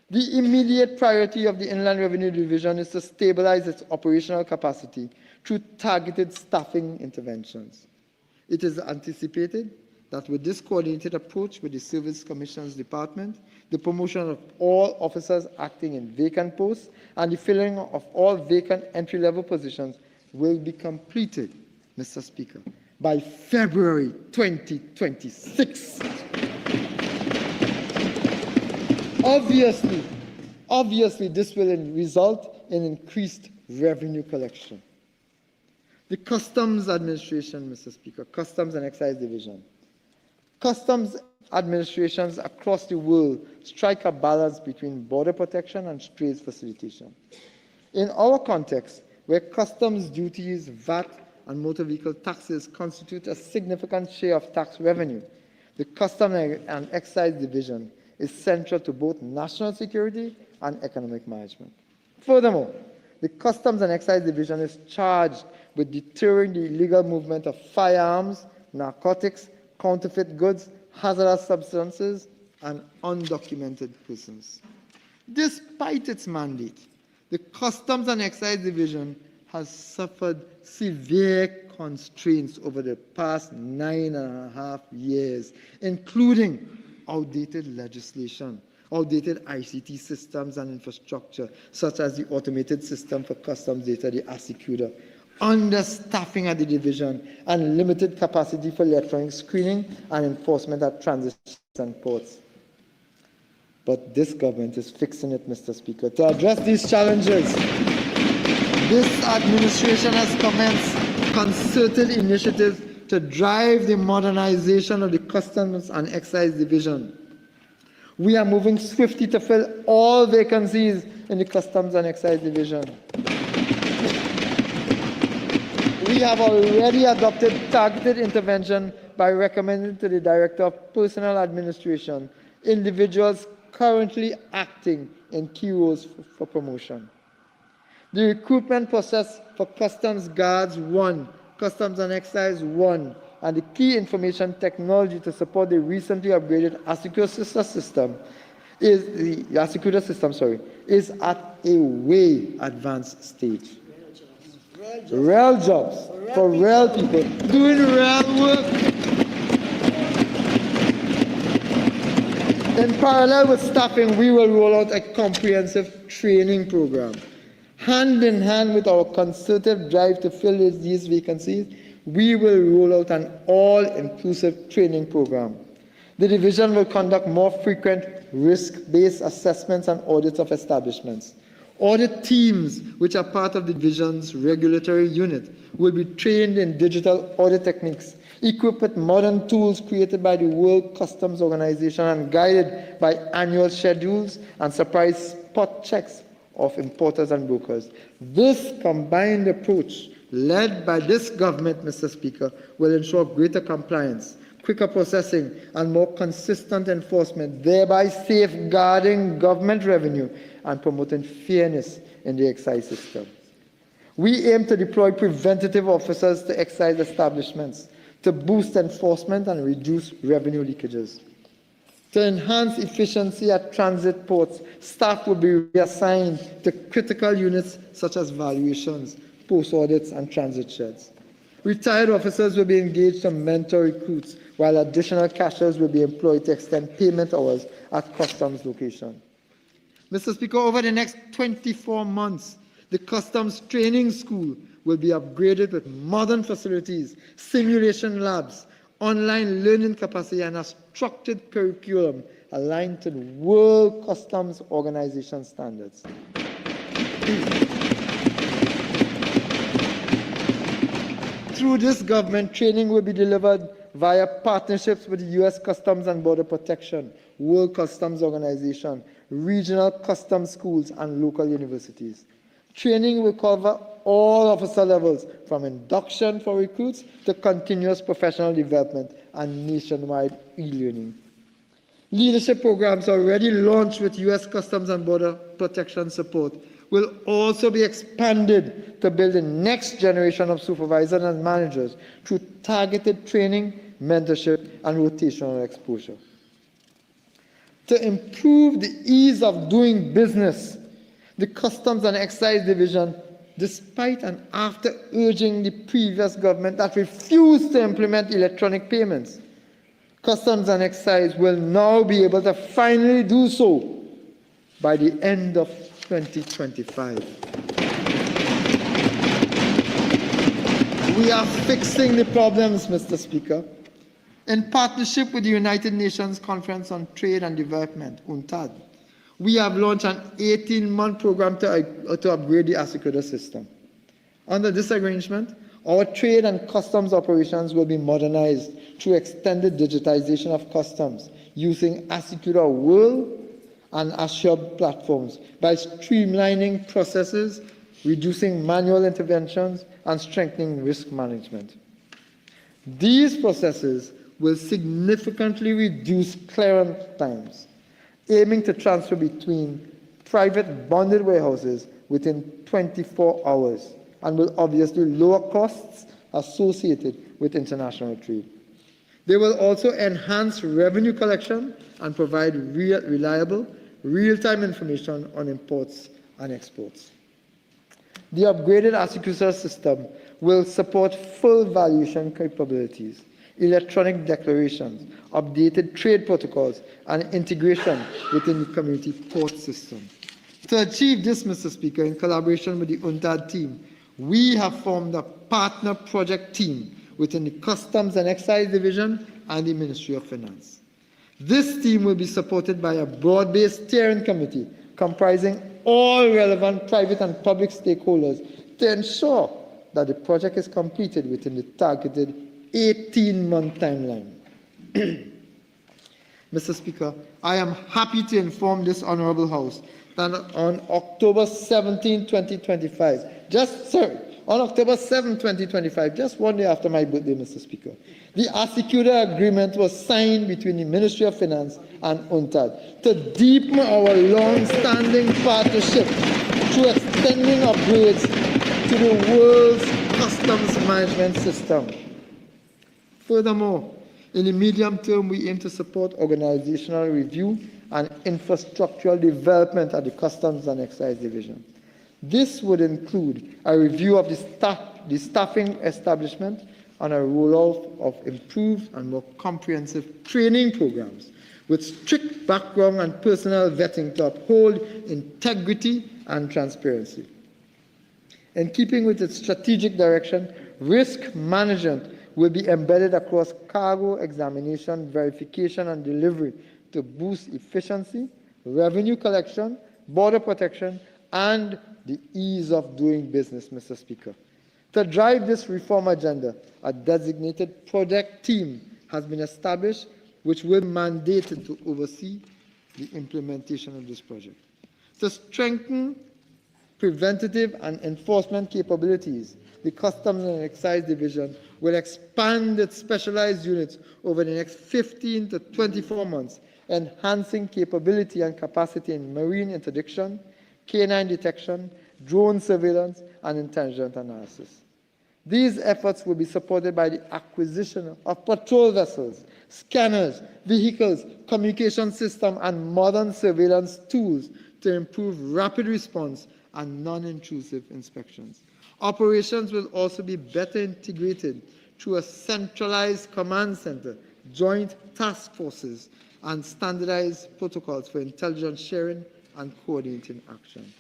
The immediate priority of the Inland Revenue Division is to stabilize its operational capacity through targeted staffing interventions. It is anticipated that with this coordinated approach with the Service Commissions Department, the promotion of all officers acting in vacant posts and the filling of all vacant entry-level positions will be completed, Mr. Speaker, by February 2026. Obviously, this will result in increased revenue collection. The Customs Administration, Mr. Speaker, Customs and Excise Division. Customs administrations across the world strike a balance between border protection and trade facilitation. In our context, where customs duties, VAT, and motor vehicle taxes constitute a significant share of tax revenue, the Customs and Excise Division is central to both national security and economic management. Furthermore, the Customs and Excise Division is charged with deterring the illegal movement of firearms, narcotics, counterfeit goods, hazardous substances, and undocumented persons. Despite its mandate, the Customs and Excise Division has suffered severe constraints over the past 9.5 years, including outdated legislation, outdated ICT systems and infrastructure, such as the automated system for customs data, the ASICUDA, understaffing at the division, and limited capacity for electronic screening and enforcement at transit ports. But this government is fixing it, Mr. Speaker. To address these challenges, this administration has commenced concerted initiatives to drive the modernization of the Customs and Excise Division. We are moving swiftly to fill all vacancies in the Customs and Excise Division. We have already adopted targeted intervention by recommending to the Director of Personnel Administration individuals currently acting in key roles for promotion. The recruitment process for Customs Guards 1, Customs and Excise 1, and the key information technology to support the recently upgraded ASICUDA system is at a way advanced stage. Real jobs for real people doing real work. In parallel with staffing, we will roll out a comprehensive training program. Hand in hand with our concerted drive to fill these vacancies, we will roll out an all-inclusive training program. The division will conduct more frequent risk-based assessments and audits of establishments, Audit teams, which are part of the division's regulatory unit, will be trained in digital audit techniques, equipped with modern tools created by the World Customs Organization and guided by annual schedules and surprise spot checks of importers and brokers. This combined approach, led by this government, Mr. Speaker, will ensure greater compliance, quicker processing, and more consistent enforcement, thereby safeguarding government revenue and promoting fairness in the excise system. We aim to deploy preventative officers to excise establishments to boost enforcement and reduce revenue leakages. To enhance efficiency at transit ports, staff will be reassigned to critical units such as valuations, post audits, and transit sheds. Retired officers will be engaged to mentor recruits, while additional cashiers will be employed to extend payment hours at customs locations. Mr. Speaker, over the next 24 months, the Customs Training School will be upgraded with modern facilities, simulation labs, online learning capacity, and a structured curriculum aligned to the World Customs Organization standards. Through this government, training will be delivered via partnerships with the U.S. Customs and Border Protection, World Customs Organization, regional customs schools, and local universities. Training will cover all officer levels, from induction for recruits to continuous professional development and nationwide e-learning. Leadership programs already launched with U.S. Customs and Border Protection support will also be expanded to build the next generation of supervisors and managers through targeted training, mentorship, and rotational exposure. To improve the ease of doing business, the Customs and Excise Division, despite and after urging the previous government that refused to implement electronic payments, Customs and Excise will now be able to finally do so by the end of 2025. We are fixing the problems, Mr. Speaker. In partnership with the United Nations Conference on Trade and Development, UNCTAD, we have launched an 18-month program to upgrade the Assecuda system. Under this arrangement, our trade and customs operations will be modernized through extended digitization of customs using Assecuda World and Ashub platforms by streamlining processes, reducing manual interventions, and strengthening risk management. These processes will significantly reduce clearance times, aiming to transfer between private bonded warehouses within 24 hours, and will obviously lower costs associated with international trade. They will also enhance revenue collection and provide reliable, real-time information on imports and exports. The upgraded Assecuda system will support full valuation capabilities, electronic declarations, updated trade protocols, and integration within the community port system. To achieve this, Mr. Speaker, in collaboration with the UNCTAD team, we have formed a partner project team within the Customs and Excise Division and the Ministry of Finance. This team will be supported by a broad-based steering committee comprising all relevant private and public stakeholders to ensure that the project is completed within the targeted 18-month timeline. Mr. Speaker, I am happy to inform this Honorable House that on October 17, 2025, on October 7, 2025, just one day after my birthday, Mr. Speaker, the Assecuda agreement was signed between the Ministry of Finance and UNCTAD to deepen our long-standing partnership through extending upgrades to the world's customs management system. Furthermore, in the medium term, we aim to support organizational review and infrastructural development at the Customs and Excise Division. This would include a review of the staffing establishment and a rollout of improved and more comprehensive training programs with strict background and personnel vetting to uphold integrity and transparency. In keeping with its strategic direction, risk management will be embedded across cargo examination, verification, and delivery to boost efficiency, revenue collection, border protection, and the ease of doing business, Mr. Speaker. To drive this reform agenda, a designated project team has been established which will be mandated to oversee the implementation of this project. To strengthen preventative and enforcement capabilities, the Customs and Excise Division will expand its specialized units over the next 15 to 24 months, enhancing capability and capacity in marine interdiction, canine detection, drone surveillance, and intelligent analysis. These efforts will be supported by the acquisition of patrol vessels, scanners, vehicles, communication systems, and modern surveillance tools to improve rapid response and non-intrusive inspections. Operations will also be better integrated through a centralized command center, joint task forces, and standardized protocols for intelligence sharing and coordinating action.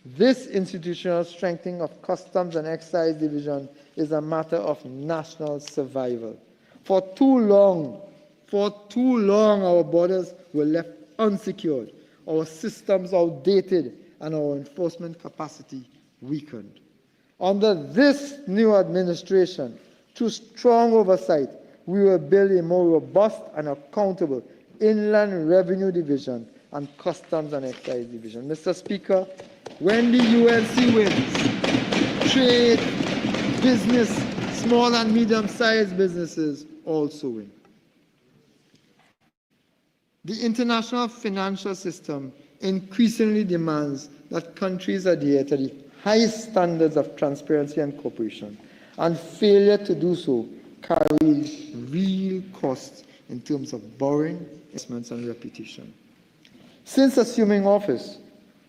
This institutional strengthening of Customs and Excise Division is a matter of national survival. For too long, our borders were left unsecured, our systems outdated, and our enforcement capacity weakened. Under this new administration, through strong oversight, we will build a more robust and accountable Inland Revenue Division and Customs and Excise Division. Mr. Speaker, when the UNC wins, trade, business, small and medium-sized businesses also win. The international financial system increasingly demands that countries adhere to the highest standards of transparency and cooperation, and failure to do so carries real costs in terms of borrowing, investments, and reputation. Since assuming office,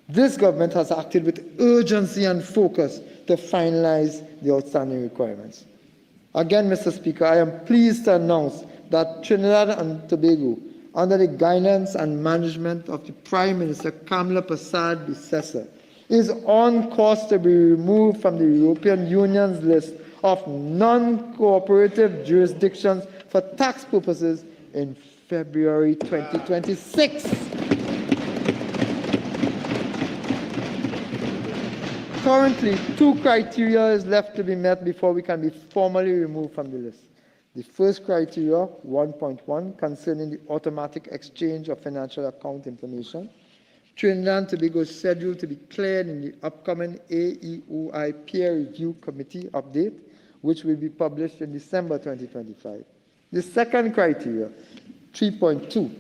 this government has acted with urgency and focus to finalize the outstanding requirements. Again, Mr. Speaker, I am pleased to announce that Trinidad and Tobago, under the guidance and management of the Prime Minister Kamla Persad-Bissessar, is on course to be removed from the European Union's list of non-cooperative jurisdictions for tax purposes in February 2026. Currently, 2 criteria is left to be met before we can be formally removed from the list. The first criteria, 1.1, concerning the automatic exchange of financial account information. Trinidad and Tobago is scheduled to be cleared in the upcoming AEOI Peer Review Committee update, which will be published in December 2025. The second criteria, 3.2,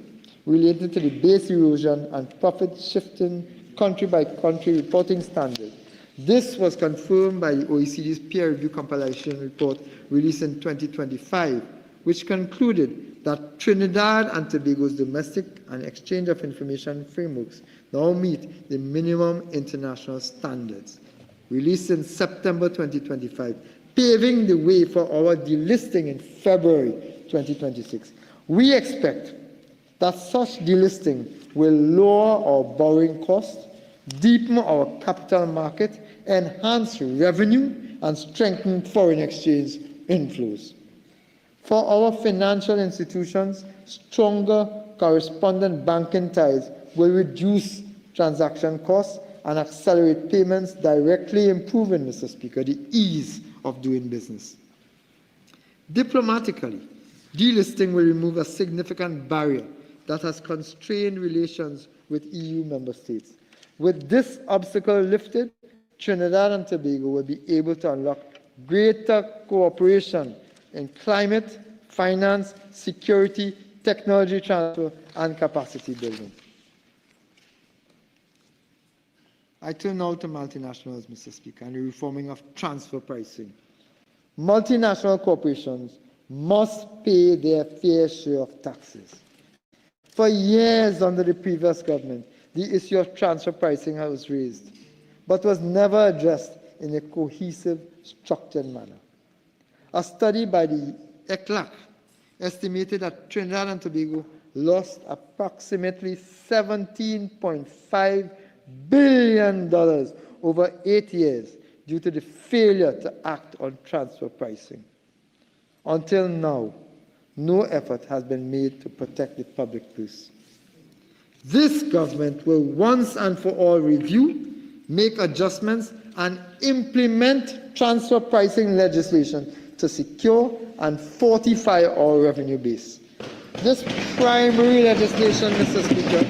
related to the base erosion and profit shifting country-by-country reporting standard. This was confirmed by the OECD's peer review compilation report released in 2025, which concluded that Trinidad and Tobago's domestic and exchange of information frameworks now meet the minimum international standards, released in September 2025, paving the way for our delisting in February 2026. We expect that such delisting will lower our borrowing costs, deepen our capital market, enhance revenue, and strengthen foreign exchange inflows. For our financial institutions, stronger correspondent banking ties will reduce transaction costs and accelerate payments, directly improving, Mr. Speaker, the ease of doing business. Diplomatically, delisting will remove a significant barrier that has constrained relations with EU member states. With this obstacle lifted, Trinidad and Tobago will be able to unlock greater cooperation in climate, finance, security, technology transfer, and capacity building. I turn now to multinationals, Mr. Speaker, and the reforming of transfer pricing. Multinational corporations must pay their fair share of taxes. For years under the previous government, the issue of transfer pricing was raised, but was never addressed in a cohesive, structured manner. A study by the ECLAC estimated that Trinidad and Tobago lost approximately $17.5 billion over 8 years due to the failure to act on transfer pricing. Until now, no effort has been made to protect the public purse. This government will once and for all review, make adjustments, and implement transfer pricing legislation to secure and fortify our revenue base. This primary legislation, Mr. Speaker,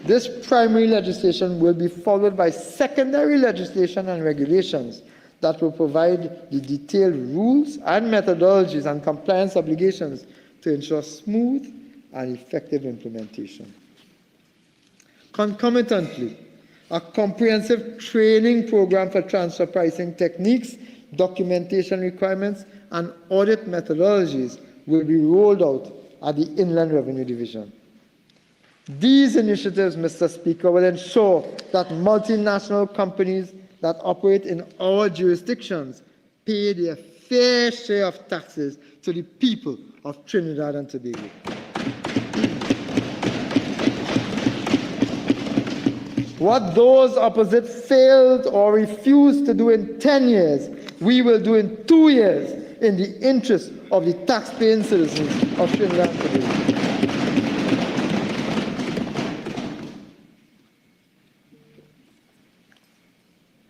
this primary legislation will be followed by secondary legislation and regulations that will provide the detailed rules and methodologies and compliance obligations to ensure smooth and effective implementation. Concomitantly, a comprehensive training program for transfer pricing techniques, documentation requirements, and audit methodologies will be rolled out at the Inland Revenue Division. These initiatives, Mr. Speaker, will ensure that multinational companies that operate in our jurisdictions pay their fair share of taxes to the people of Trinidad and Tobago. What those opposite failed or refused to do in 10 years, we will do in 2 years in the interest of the taxpaying citizens of Trinidad and Tobago.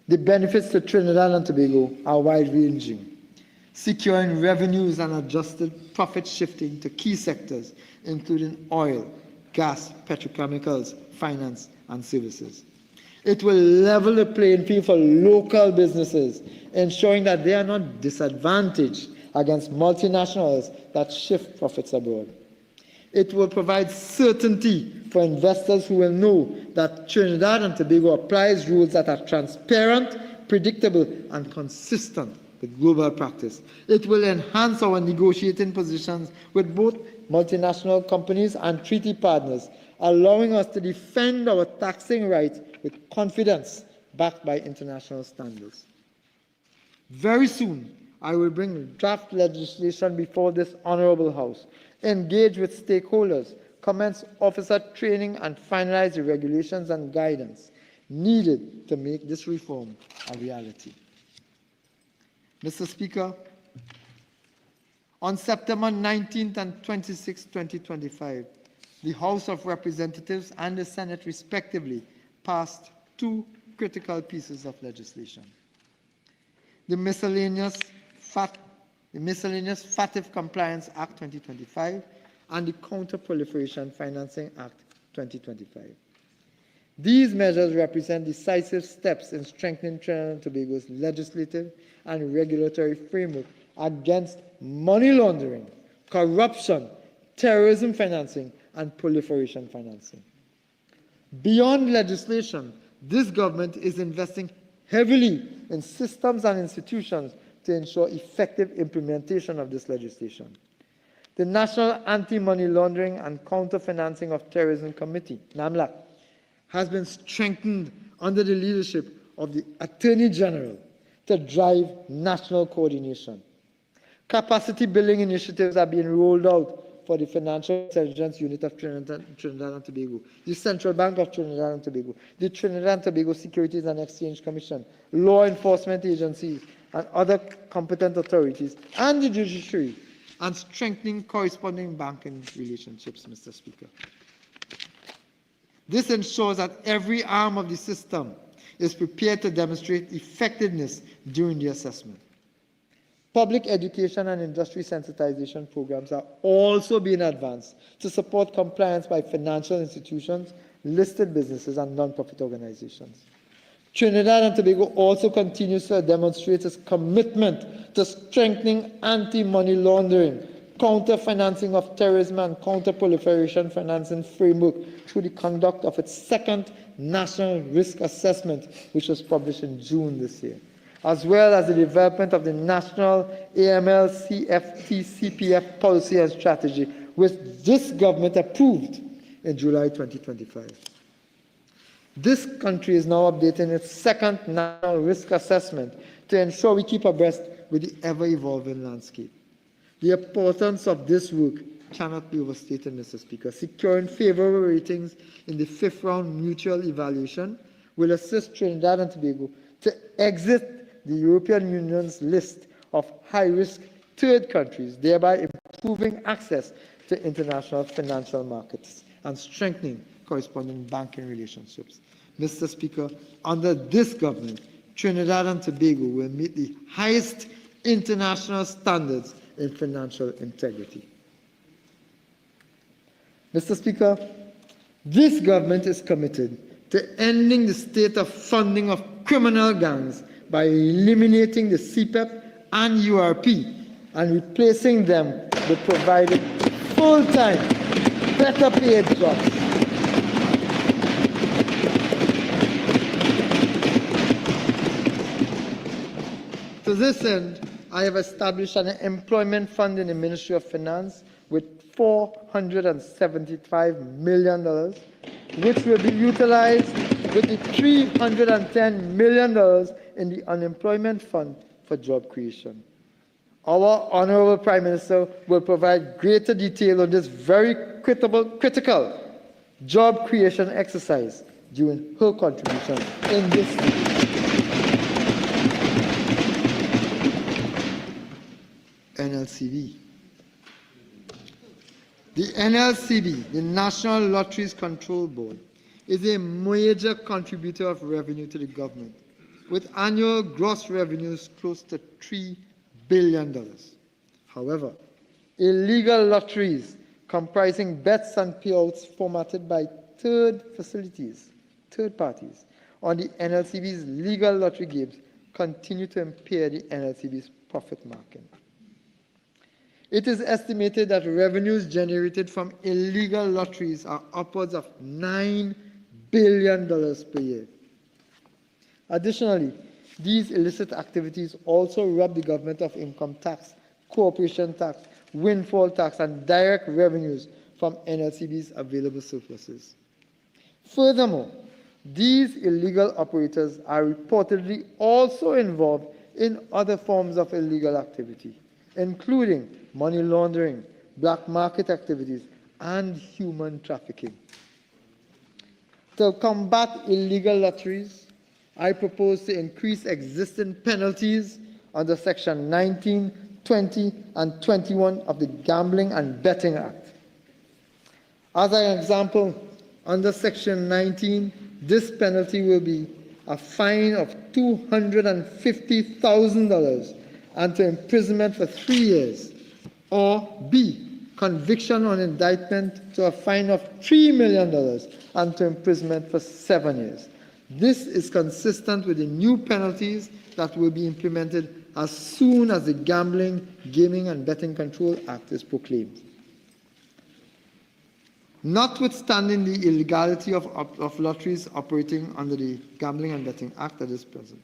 The benefits to Trinidad and Tobago are wide-ranging, securing revenues and adjusted profit shifting to key sectors, including oil, gas, petrochemicals, finance, and services. It will level the playing field for local businesses, ensuring that they are not disadvantaged against multinationals that shift profits abroad. It will provide certainty for investors who will know that Trinidad and Tobago applies rules that are transparent, predictable, and consistent with global practice. It will enhance our negotiating positions with both multinational companies and treaty partners, allowing us to defend our taxing rights with confidence backed by international standards. Very soon, I will bring draft legislation before this Honorable House, engage with stakeholders, commence officer training, and finalize the regulations and guidance needed to make this reform a reality. Mr. Speaker, on September 19th and 26th, 2025, the House of Representatives and the Senate respectively passed two critical pieces of legislation. The miscellaneous FATF Compliance Act 2025 and the Counter-Proliferation Financing Act 2025. These measures represent decisive steps in strengthening Trinidad and Tobago's legislative and regulatory framework against money laundering, corruption, terrorism financing, and proliferation financing. Beyond legislation, this government is investing heavily in systems and institutions to ensure effective implementation of this legislation. The National Anti-Money Laundering and Counter-Financing of Terrorism Committee, NAMLAC, has been strengthened under the leadership of the Attorney General to drive national coordination. Capacity building initiatives are being rolled out for the Financial Intelligence Unit of Trinidad and Tobago, the Central Bank of Trinidad and Tobago, the Trinidad and Tobago Securities and Exchange Commission, law enforcement agencies, and other competent authorities, and the judiciary, and strengthening corresponding banking relationships, Mr. Speaker. This ensures that every arm of the system is prepared to demonstrate effectiveness during the assessment. Public education and industry sensitization programs are also being advanced to support compliance by financial institutions, listed businesses, and non-profit organizations. Trinidad and Tobago also continues to demonstrate its commitment to strengthening anti-money laundering, counter-financing of terrorism, and counter-proliferation financing framework through the conduct of its second National Risk Assessment, which was published in June this year, as well as the development of the National AML CFT CPF policy and strategy, which this government approved in July 2025. This country is now updating its second National Risk Assessment to ensure we keep abreast with the ever-evolving landscape. The importance of this work cannot be overstated, Mr. Speaker. Securing favorable ratings in the fifth round mutual evaluation will assist Trinidad and Tobago to exit the European Union's list of high-risk third countries, thereby improving access to international financial markets and strengthening corresponding banking relationships. Mr. Speaker, under this government, Trinidad and Tobago will meet the highest international standards in financial integrity. Mr. Speaker, this government is committed to ending the state of funding of criminal gangs by eliminating the CPEP and URP and replacing them with providing full-time, better paid jobs. To this end, I have established an employment fund in the Ministry of Finance with $475 million, which will be utilized with the $310 million in the unemployment fund for job creation. Our Honorable Prime Minister will provide greater detail on this very critical job creation exercise during her contribution in this speech. NLCB. The NLCB, the National Lotteries Control Board, is a major contributor of revenue to the government, with annual gross revenues close to $3 billion. However, illegal lotteries comprising bets and payouts formatted by third parties, on the NLCB's legal lottery games continue to impair the NLCB's profit margin. It is estimated that revenues generated from illegal lotteries are upwards of $9 billion per year. Additionally, these illicit activities also rob the government of income tax, corporation tax, windfall tax, and direct revenues from NLCB's available surpluses. Furthermore, these illegal operators are reportedly also involved in other forms of illegal activity, including money laundering, black market activities, and human trafficking. To combat illegal lotteries, I propose to increase existing penalties under Section 19, 20, and 21 of the Gambling and Betting Act. As an example, under Section 19, this penalty will be a fine of $250,000 and to imprisonment for 3 years, or B, conviction on indictment to a fine of $3 million and to imprisonment for 7 years. This is consistent with the new penalties that will be implemented as soon as the Gambling, Gaming and Betting Control Act is proclaimed. Notwithstanding the illegality of lotteries operating under the Gambling and Betting Act at this present,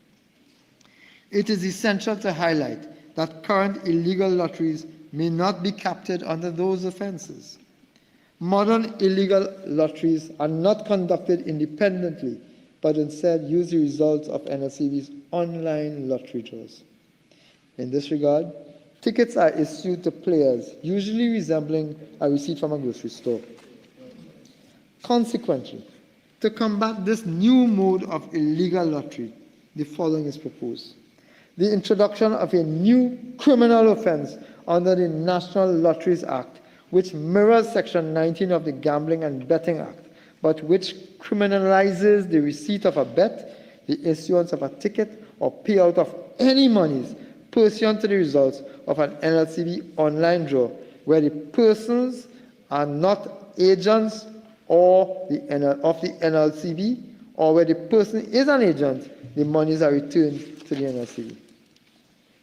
it is essential to highlight that current illegal lotteries may not be captured under those offenses. Modern illegal lotteries are not conducted independently, but instead use the results of NLCB's online lottery draws. In this regard, tickets are issued to players, usually resembling a receipt from a grocery store. Consequently, to combat this new mode of illegal lottery, the following is proposed: the introduction of a new criminal offense under the National Lotteries Act, which mirrors Section 19 of the Gambling and Betting Act, but which criminalizes the receipt of a bet, the issuance of a ticket, or payout of any monies pursuant to the results of an NLCB online draw, where the persons are not agents of the NLCB, or where the person is an agent, the monies are returned to the NLCB.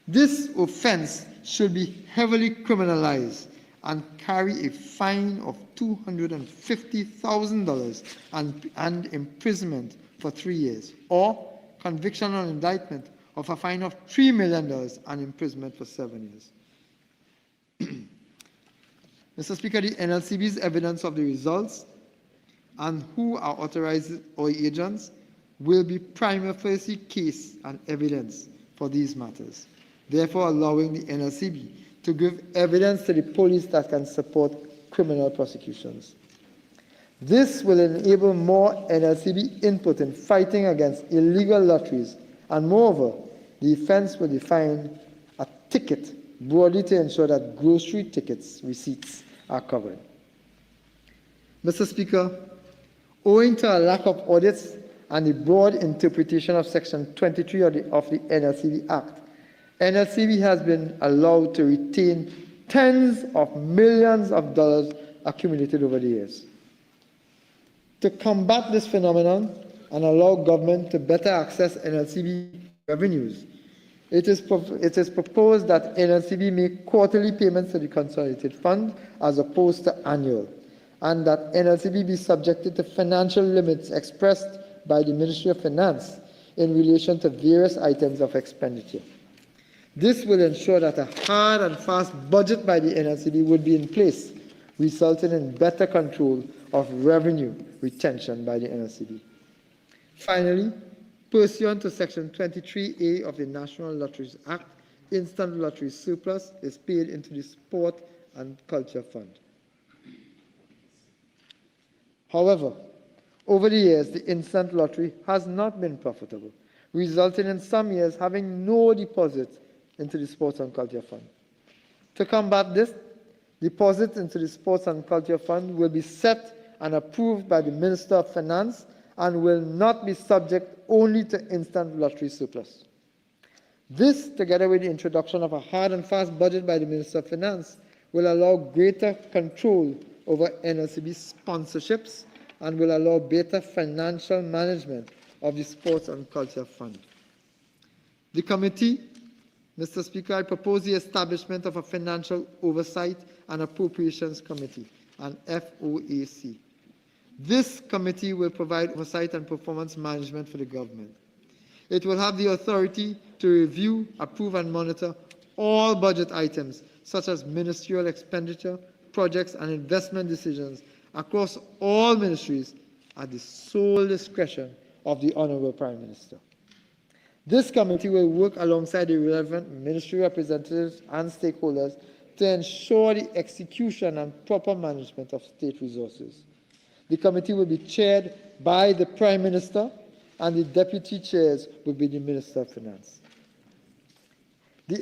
This offense should be heavily criminalized and carry a fine of $250,000 and imprisonment for 3 years, or conviction on indictment of a fine of $3 million and imprisonment for 7 years. Mr. Speaker, the NLCB's evidence of the results and who are authorized or agents will be prima facie case and evidence for these matters, therefore allowing the NLCB to give evidence to the police that can support criminal prosecutions. This will enable more NLCB input in fighting against illegal lotteries, and moreover, the offense will define a ticket broadly to ensure that grocery tickets receipts are covered. Mr. Speaker, owing to a lack of audits and the broad interpretation of Section 23 of the NLCB Act, NLCB has been allowed to retain tens of millions of dollars accumulated over the years. To combat this phenomenon and allow government to better access NLCB revenues, it is proposed that NLCB make quarterly payments to the Consolidated Fund as opposed to annual, and that NLCB be subjected to financial limits expressed by the Ministry of Finance in relation to various items of expenditure. This will ensure that a hard and fast budget by the NLCB would be in place, resulting in better control of revenue retention by the NLCB. Finally, pursuant to Section 23A of the National Lotteries Act, instant lottery surplus is paid into the Sport and Culture Fund. However, over the years, the instant lottery has not been profitable, resulting in some years having no deposits into the Sports and Culture Fund. To combat this, deposits into the Sports and Culture Fund will be set and approved by the Minister of Finance and will not be subject only to instant lottery surplus. This, together with the introduction of a hard and fast budget by the Minister of Finance, will allow greater control over NLCB sponsorships and will allow better financial management of the Sports and Culture Fund. The committee, Mr. Speaker, I propose the establishment of a Financial Oversight and Appropriations Committee, an FOAC. This committee will provide oversight and performance management for the government. It will have the authority to review, approve, and monitor all budget items, such as ministerial expenditure, projects, and investment decisions across all ministries at the sole discretion of the Honorable Prime Minister. This committee will work alongside the relevant ministry representatives and stakeholders to ensure the execution and proper management of state resources. The committee will be chaired by the Prime Minister, and the deputy chairs will be the Minister of Finance. The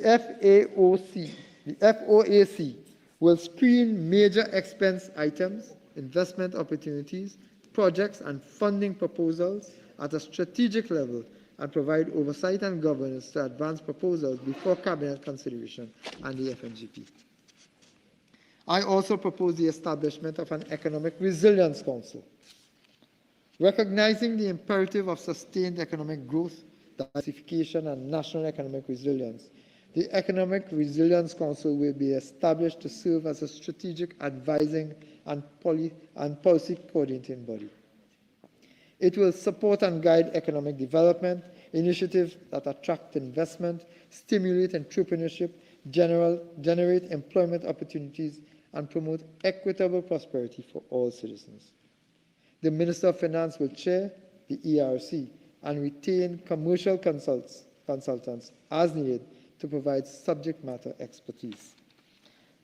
FOAC will screen major expense items, investment opportunities, projects, and funding proposals at a strategic level and provide oversight and governance to advance proposals before Cabinet consideration and the FNGP. I also propose the establishment of an Economic Resilience Council. Recognizing the imperative of sustained economic growth, diversification, and national economic resilience, the Economic Resilience Council will be established to serve as a strategic advising and policy coordinating body. It will support and guide economic development, initiatives that attract investment, stimulate entrepreneurship, generate employment opportunities, and promote equitable prosperity for all citizens. The Minister of Finance will chair the ERC and retain commercial consultants as needed to provide subject matter expertise.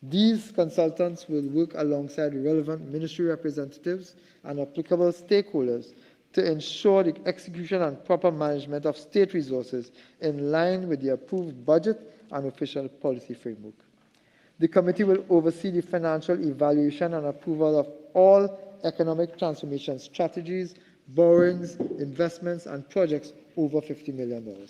These consultants will work alongside relevant ministry representatives and applicable stakeholders to ensure the execution and proper management of state resources in line with the approved budget and official policy framework. The committee will oversee the financial evaluation and approval of all economic transformation strategies, borrowings, investments, and projects over $50 million.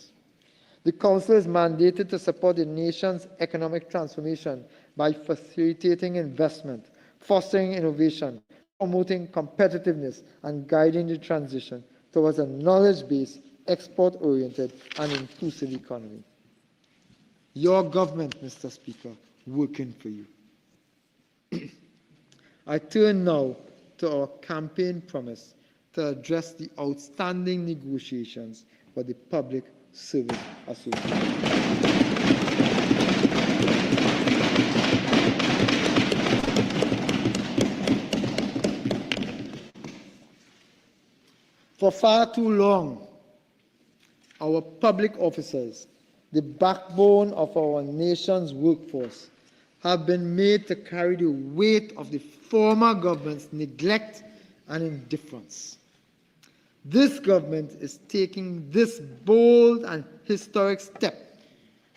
The Council is mandated to support the nation's economic transformation by facilitating investment, fostering innovation, promoting competitiveness, and guiding the transition towards a knowledge-based, export-oriented, and inclusive economy. Your government, Mr. Speaker, working for you. I turn now to our campaign promise to address the outstanding negotiations for the Public Service Association. For far too long, our public officers, the backbone of our nation's workforce, have been made to carry the weight of the former government's neglect and indifference. This government is taking this bold and historic step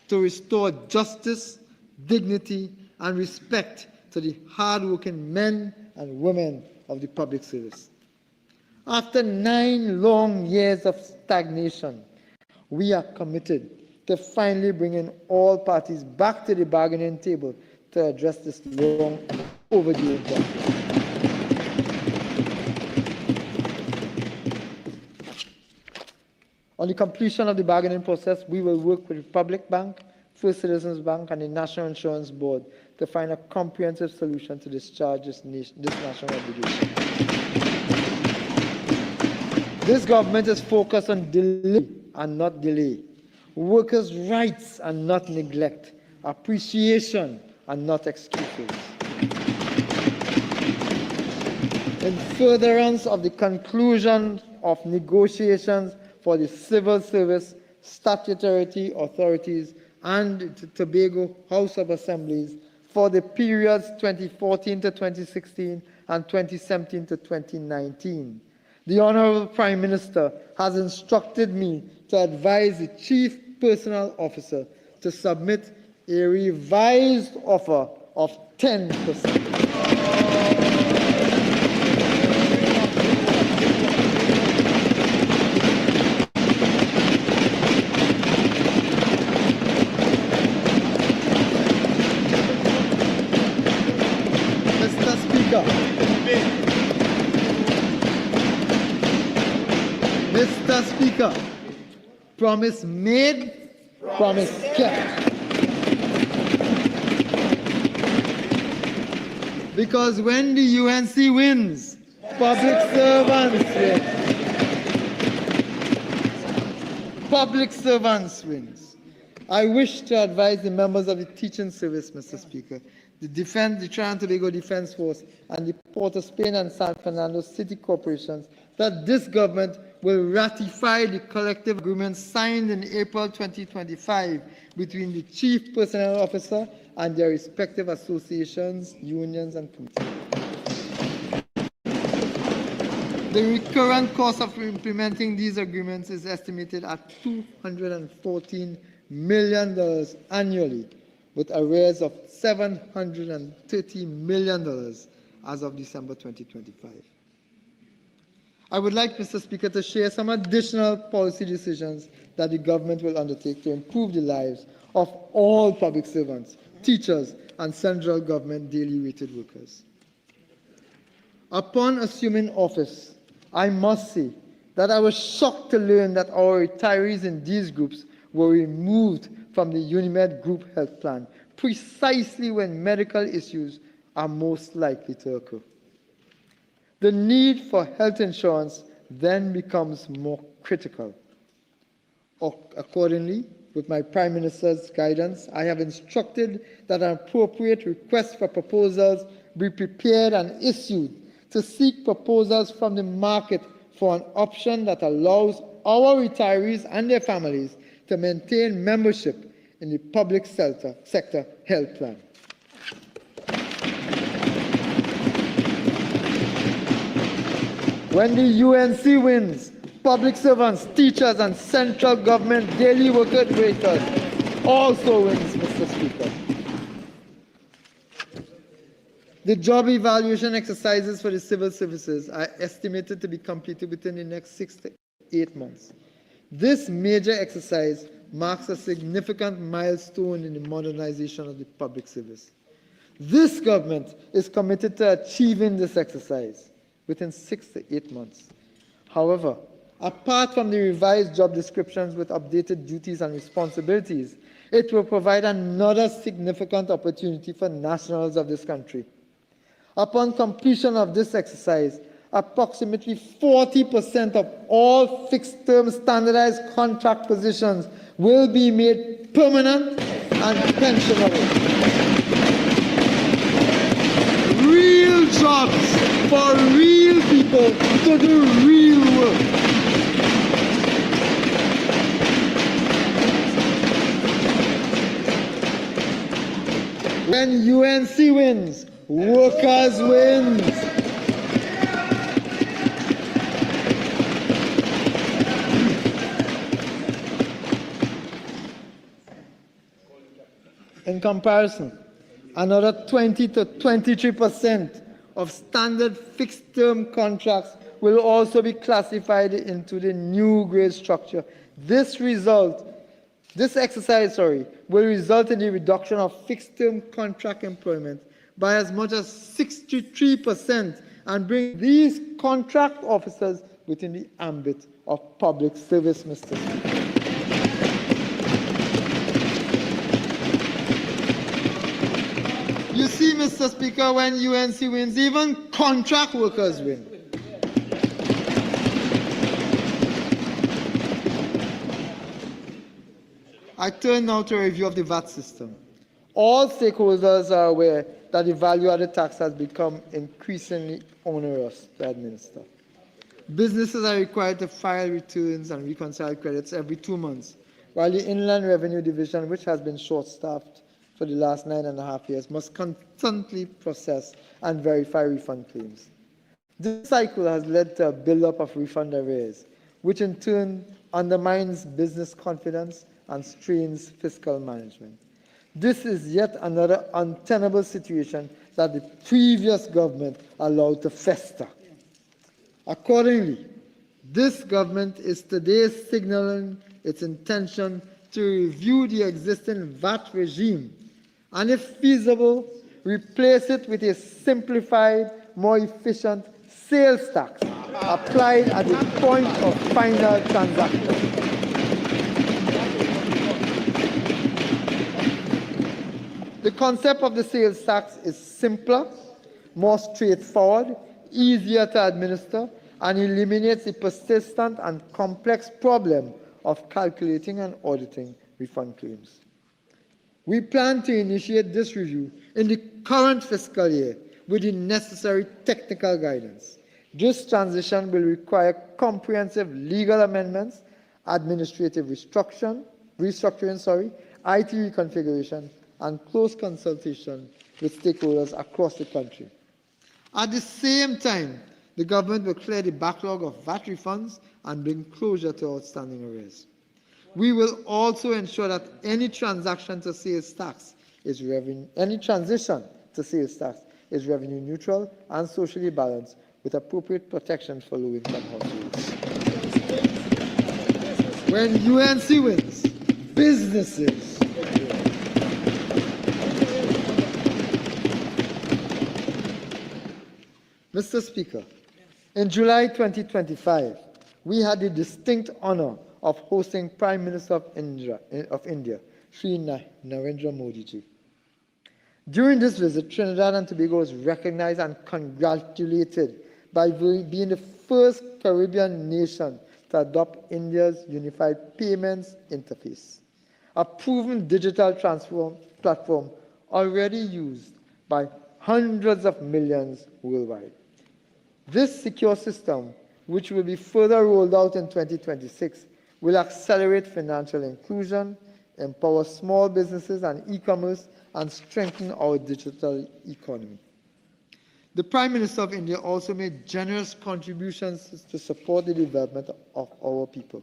to restore justice, dignity, and respect to the hard-working men and women of the public service. After 9 long years of stagnation, we are committed to finally bringing all parties back to the bargaining table to address this long overdue problem. On the completion of the bargaining process, we will work with the Republic Bank, First Citizens Bank, and the National Insurance Board to find a comprehensive solution to discharge this national obligation. This government is focused on delivery and not delay, workers' rights and not neglect, appreciation and not excuses. In furtherance of the conclusion of negotiations for the civil service, statutory authorities, and the Tobago House of Assemblies for the periods 2014 to 2016 and 2017 to 2019. The Honorable Prime Minister has instructed me to advise the Chief Personnel Officer to submit a revised offer of 10%. Mr. Speaker, promise made, promise kept. Because when the UNC wins, public servants win. Public servants wins. I wish to advise the members of the teaching service, Mr. Speaker, the Trinidad and Tobago Defense Force, and the Port of Spain and San Fernando City Corporations that this government will ratify the collective agreement signed in April 2025 between the Chief Personnel Officer and their respective associations, unions, and committees. The recurrent cost of implementing these agreements is estimated at $214 million annually, with arrears of $730 million as of December 2025. I would like, Mr. Speaker, to share some additional policy decisions that the government will undertake to improve the lives of all public servants, teachers, and central government daily rated workers. Upon assuming office, I must say that I was shocked to learn that our retirees in these groups were removed from the UNIMED Group Health Plan precisely when medical issues are most likely to occur. The need for health insurance then becomes more critical. Accordingly, with my Prime Minister's guidance, I have instructed that an appropriate request for proposals be prepared and issued to seek proposals from the market for an option that allows our retirees and their families to maintain membership in the public sector health plan. When the UNC wins, public servants, teachers, and central government daily worker raters also wins, Mr. Speaker. The job evaluation exercises for the civil services are estimated to be completed within the next 6 to 8 months. This major exercise marks a significant milestone in the modernization of the public service. This government is committed to achieving this exercise within 6 to 8 months. However, apart from the revised job descriptions with updated duties and responsibilities, it will provide another significant opportunity for nationals of this country. Upon completion of this exercise, approximately 40% of all fixed-term standardized contract positions will be made permanent and pensionable. Real jobs for real people to do real work. When UNC wins, workers wins. In comparison, another 20 to 23% of standard fixed-term contracts will also be classified into the new grade structure. This exercise will result in the reduction of fixed-term contract employment by as much as 63% and bring these contract officers within the ambit of public service, Mr. Speaker. You see, Mr. Speaker, when UNC wins, even contract workers win. I turn now to a review of the VAT system. All stakeholders are aware that the value-added tax has become increasingly onerous to administer. Businesses are required to file returns and reconcile credits every 2 months, while the Inland Revenue Division, which has been short-staffed for the last 9.5 years, must constantly process and verify refund claims. This cycle has led to a build-up of refund arrears, which in turn undermines business confidence and strains fiscal management. This is yet another untenable situation that the previous government allowed to fester. Accordingly, this government is today signaling its intention to review the existing VAT regime and, if feasible, replace it with a simplified, more efficient sales tax applied at the point of final transaction. The concept of the sales tax is simpler, more straightforward, easier to administer, and eliminates the persistent and complex problem of calculating and auditing refund claims. We plan to initiate this review in the current fiscal year with the necessary technical guidance. This transition will require comprehensive legal amendments, administrative restructuring, IT reconfiguration, and close consultation with stakeholders across the country. At the same time, the government will clear the backlog of VAT refunds and bring closure to outstanding arrears. We will also ensure that any transition to sales tax is revenue neutral and socially balanced with appropriate protection for low-income households. When UNC wins, businesses Mr. Speaker, in July 2025, we had the distinct honor of hosting Prime Minister of India, Sri Narendra Modi ji. During this visit, Trinidad and Tobago was recognized and congratulated by being the first Caribbean nation to adopt India's Unified Payments Interface, a proven digital platform already used by hundreds of millions worldwide. This secure system, which will be further rolled out in 2026, will accelerate financial inclusion, empower small businesses and e-commerce, and strengthen our digital economy. The Prime Minister of India also made generous contributions to support the development of our people.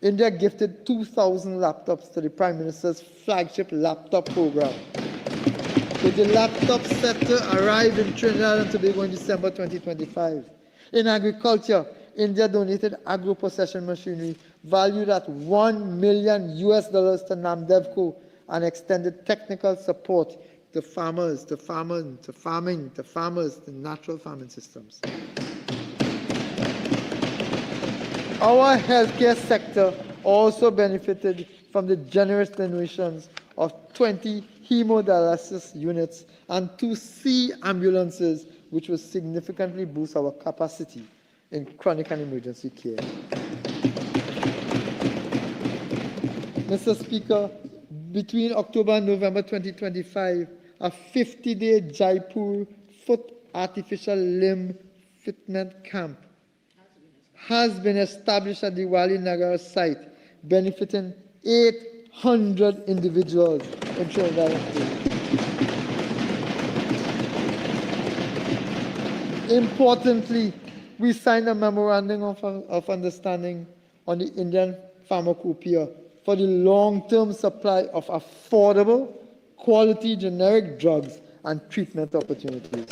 India gifted 2,000 laptops to the Prime Minister's flagship laptop program, with the laptop set to arrive in Trinidad and Tobago in December 2025. In agriculture, India donated agro-processing machinery valued at $1 million to NAMDEVCO and extended technical support to farmers, to natural farming systems. Our healthcare sector also benefited from the generous donations of 20 hemodialysis units and 2 sea ambulances, which will significantly boost our capacity in chronic and emergency care. Mr. Speaker, between October and November 2025, a 50-day Jaipur foot artificial limb fitment camp has been established at the Wali Nagar site, benefiting 800 individuals in Trinidad and Tobago. Importantly, we signed a memorandum of understanding on the Indian pharmacopoeia for the long-term supply of affordable, quality generic drugs and treatment opportunities.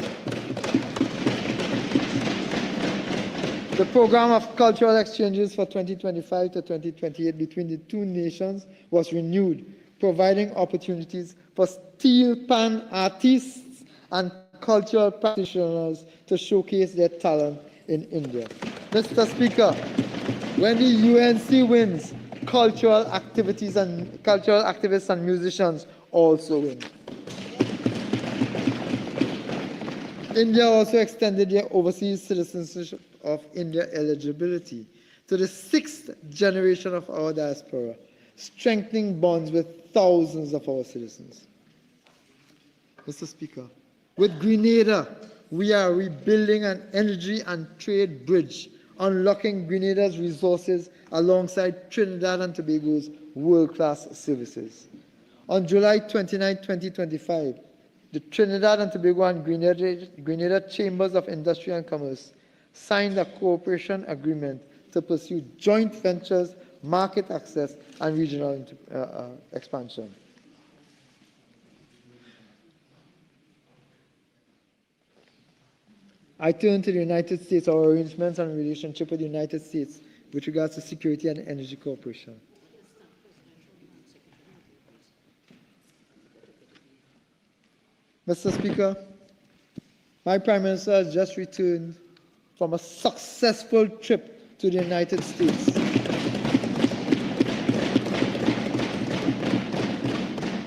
The program of cultural exchanges for 2025 to 2028 between the two nations was renewed, providing opportunities for steel pan artists and cultural practitioners to showcase their talent in India. Mr. Speaker, when the UNC wins, cultural activities and cultural activists and musicians also win. India also extended their overseas citizenship of India eligibility to the 6th generation of our diaspora, strengthening bonds with thousands of our citizens. Mr. Speaker, with Grenada, we are rebuilding an energy and trade bridge, unlocking Grenada's resources alongside Trinidad and Tobago's world-class services. On July 29, 2025, the Trinidad and Tobago and Grenada Chambers of Industry and Commerce signed a cooperation agreement to pursue joint ventures, market access, and regional expansion. I turn to the United States, our arrangements and relationship with the United States with regards to security and energy cooperation. Mr. Speaker, my Prime Minister has just returned from a successful trip to the United States.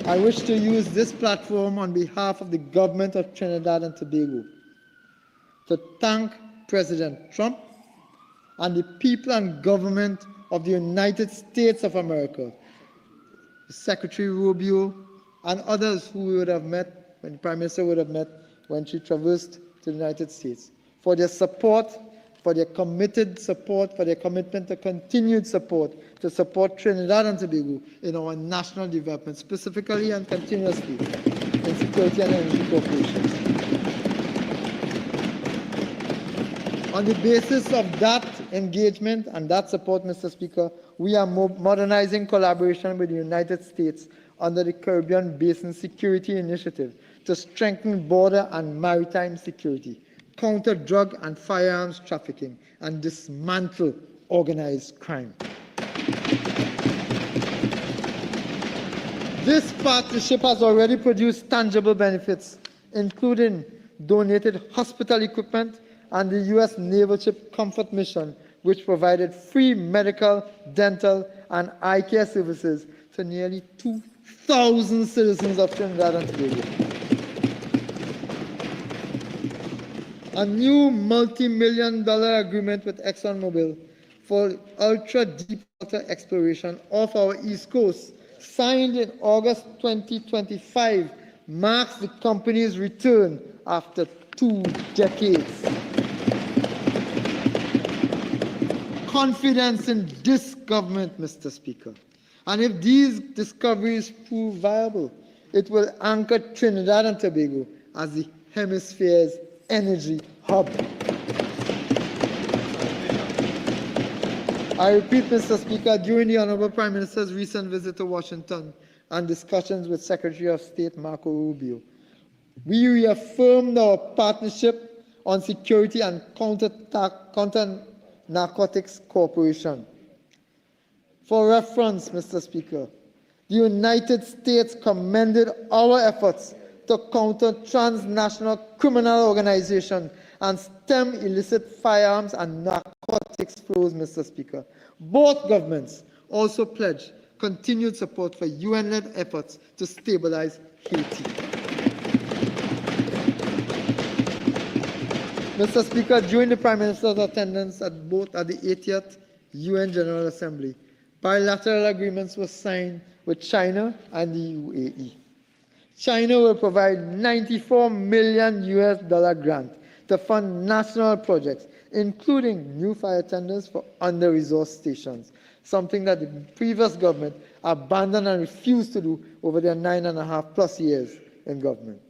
I wish to use this platform on behalf of the government of Trinidad and Tobago to thank President Trump and the people and government of the United States of America, Secretary Rubio, and others who we would have met, when the Prime Minister would have met when she traversed to the United States, for their support, for their committed support, for their commitment to continued support, to support Trinidad and Tobago in our national development, specifically and continuously in security and energy cooperation. On the basis of that engagement and that support, Mr. Speaker, we are modernizing collaboration with the United States under the Caribbean Basin Security Initiative to strengthen border and maritime security, counter drug and firearms trafficking, and dismantle organized crime. This partnership has already produced tangible benefits, including donated hospital equipment and the U.S. Naval Ship Comfort Mission, which provided free medical, dental, and eye care services to nearly 2,000 citizens of Trinidad and Tobago. A new multi-million-dollar agreement with ExxonMobil for ultra-deepwater exploration off our East Coast, signed in August 2025, marks the company's return after 2 decades. Confidence in this government, Mr. Speaker. And if these discoveries prove viable, it will anchor Trinidad and Tobago as the hemisphere's energy hub. I repeat, Mr. Speaker, during the Honorable Prime Minister's recent visit to Washington and discussions with Secretary of State Marco Rubio, we reaffirmed our partnership on security and counter narcotics cooperation. For reference, Mr. Speaker, the United States commended our efforts to counter transnational criminal organization and stem illicit firearms and narcotics flows, Mr. Speaker. Both governments also pledged continued support for UN-led efforts to stabilize Haiti. Mr. Speaker, during the Prime Minister's attendance at the 80th UN General Assembly, bilateral agreements were signed with China and the UAE. China will provide $94 million grant to fund national projects, including new fire tenders for under-resourced stations, something that the previous government abandoned and refused to do over their 9.5+ years in government.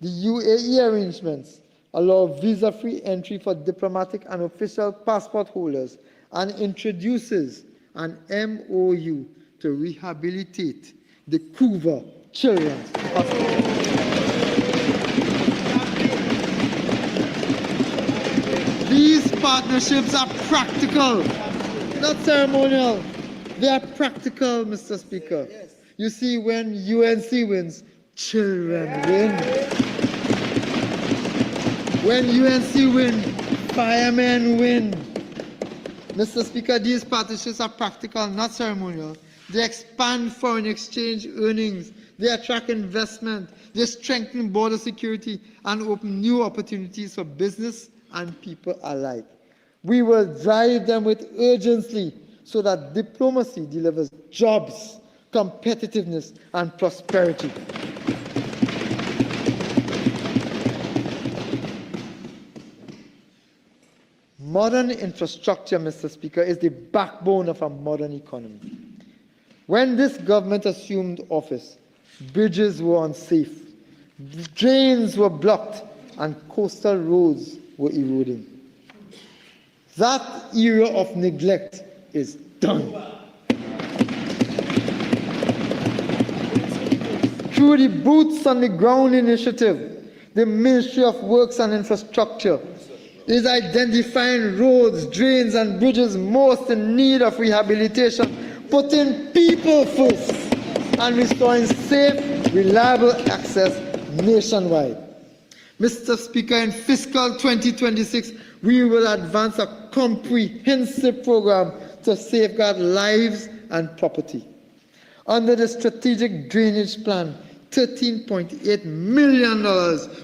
The UAE arrangements allow visa-free entry for diplomatic and official passport holders and introduces an MOU to rehabilitate the Couva Children's Hospital. These partnerships are practical, not ceremonial. They are practical, Mr. Speaker. You see, when UNC wins, children win. When UNC win, firemen win. Mr. Speaker, these partnerships are practical, not ceremonial. They expand foreign exchange earnings, they attract investment, they strengthen border security, and open new opportunities for business and people alike. We will drive them with urgency so that diplomacy delivers jobs, competitiveness, and prosperity. Modern infrastructure, Mr. Speaker, is the backbone of a modern economy. When this government assumed office, bridges were unsafe, drains were blocked, and coastal roads were eroding. That era of neglect is done. Through the Boots on the Ground initiative, the Ministry of Works and Infrastructure is identifying roads, drains, and bridges most in need of rehabilitation, putting people first, and restoring safe, reliable access nationwide. Mr. Speaker, in fiscal 2026, we will advance a comprehensive program to safeguard lives and property. Under the Strategic Drainage Plan, $13.8 million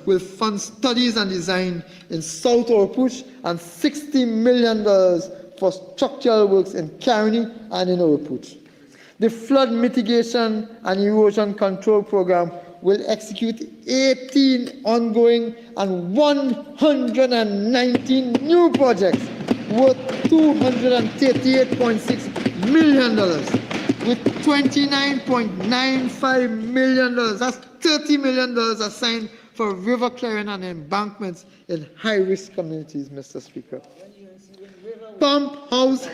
will fund studies and design in South Oropouche and $60 million for structural works in Caroni and in Oropouche. The flood mitigation and erosion control program will execute 18 ongoing and 119 new projects worth $238.6 million, with $29.95 million, that's $30 million assigned for river clearing and embankments in high-risk communities, Mr. Speaker. Pump house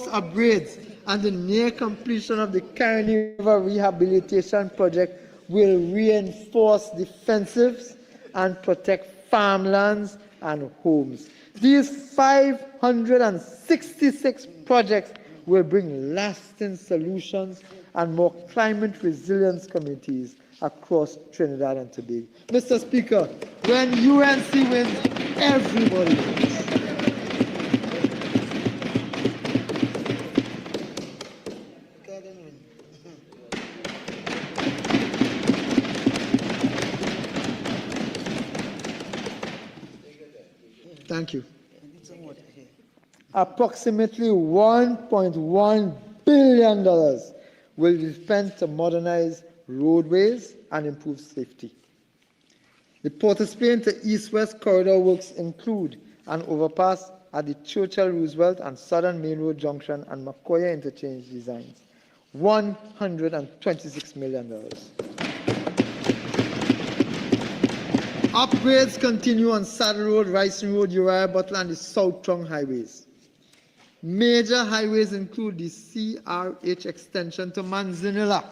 upgrades and the near completion of the Caroni River Rehabilitation Project will reinforce defensives and protect farmlands and homes. These 566 projects will bring lasting solutions and more climate resilience communities across Trinidad and Tobago. Mr. Speaker, when UNC wins, everybody wins. Thank you. Approximately $1.1 billion will be spent to modernize roadways and improve safety. The Port of Spain to East-West corridor works include an overpass at the Churchill Roosevelt and Southern Main Road Junction and Macoya interchange designs. $126 million. Upgrades continue on Saddle Road, Rising Road, Uriah Butler, and the South Trong highways. Major highways include the CRH extension to Manzanilla,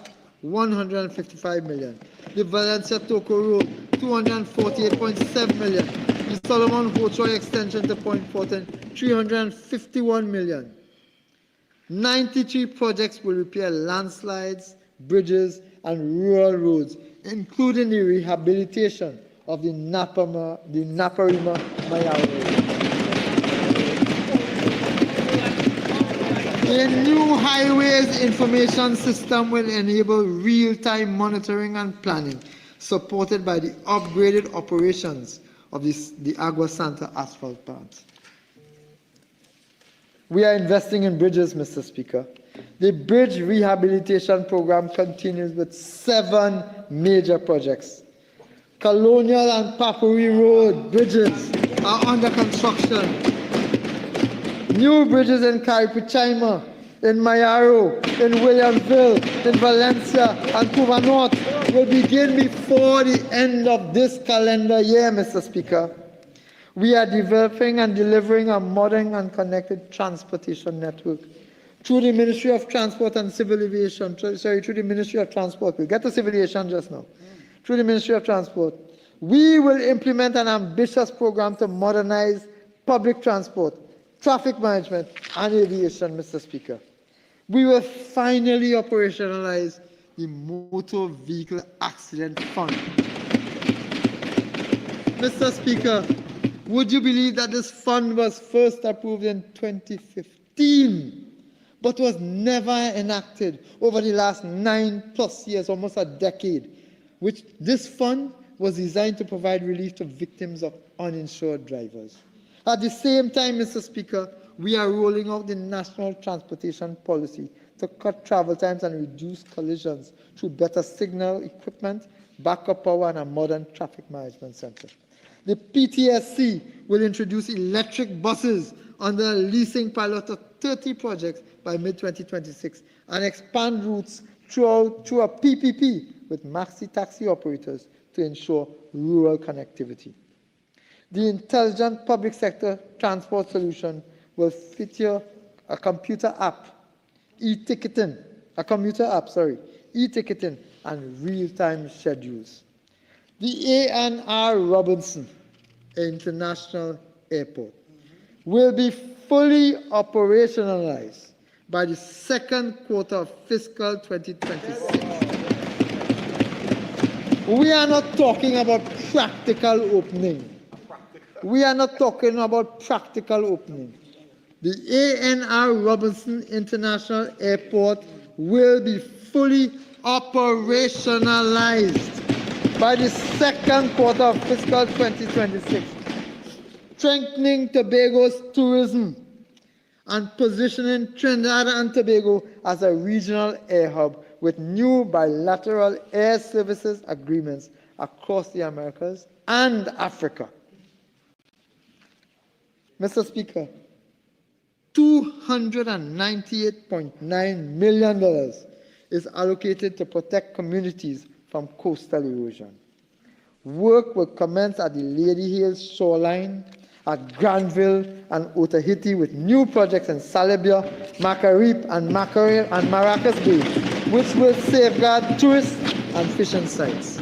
$155 million. The Valencia-Toco Road, $248.7 million. The Solomon-Hotroy extension to Point Fortin, $351 million. 93 projects will repair landslides, bridges, and rural roads, including the rehabilitation of the Naparima-Mayao Road. A new highways information system will enable real-time monitoring and planning, supported by the upgraded operations of the Agua Santa asphalt plant. We are investing in bridges, Mr. Speaker. The bridge rehabilitation program continues with 7 major projects. Colonial and Papuri Road bridges are under construction. New bridges in Caripichaima, in Mayaro, in Williamsville, in Valencia, and Cuba North will begin before the end of this calendar year, Mr. Speaker. We are developing and delivering a modern and connected transportation network through the Ministry of Transport and Civil Aviation, through the Ministry of Transport. We'll get to civil aviation just now. Through the Ministry of Transport, We will implement an ambitious program to modernize public transport, traffic management, and aviation, Mr. Speaker. We will finally operationalize the Motor Vehicle Accident Fund. Mr. Speaker, would you believe that this fund was first approved in 2015, but was never enacted over the last 9+ years, almost a decade, which this fund was designed to provide relief to victims of uninsured drivers. At the same time, Mr. Speaker, we are rolling out the National Transportation Policy to cut travel times and reduce collisions through better signal equipment, backup power, and a modern traffic management center. The PTSC will introduce electric buses under a leasing pilot of 30 projects by mid-2026 and expand routes through a PPP with maxi taxi operators to ensure rural connectivity. The intelligent public sector transport solution will feature a computer app, e-ticketing, and real-time schedules. The A&R Robinson International Airport will be fully operationalized by the second quarter of fiscal 2026. We are not talking about practical opening. The A&R Robinson International Airport will be fully operationalized by the second quarter of fiscal 2026, strengthening Tobago's tourism and positioning Trinidad and Tobago as a regional air hub with new bilateral air services agreements across the Americas and Africa. Mr. Speaker, $298.9 million is allocated to protect communities from coastal erosion. Work will commence at the Lady Hills shoreline, at Granville and Otaheite, with new projects in Salibia, Macarip, and Maracas Bay, which will safeguard tourist and fishing sites.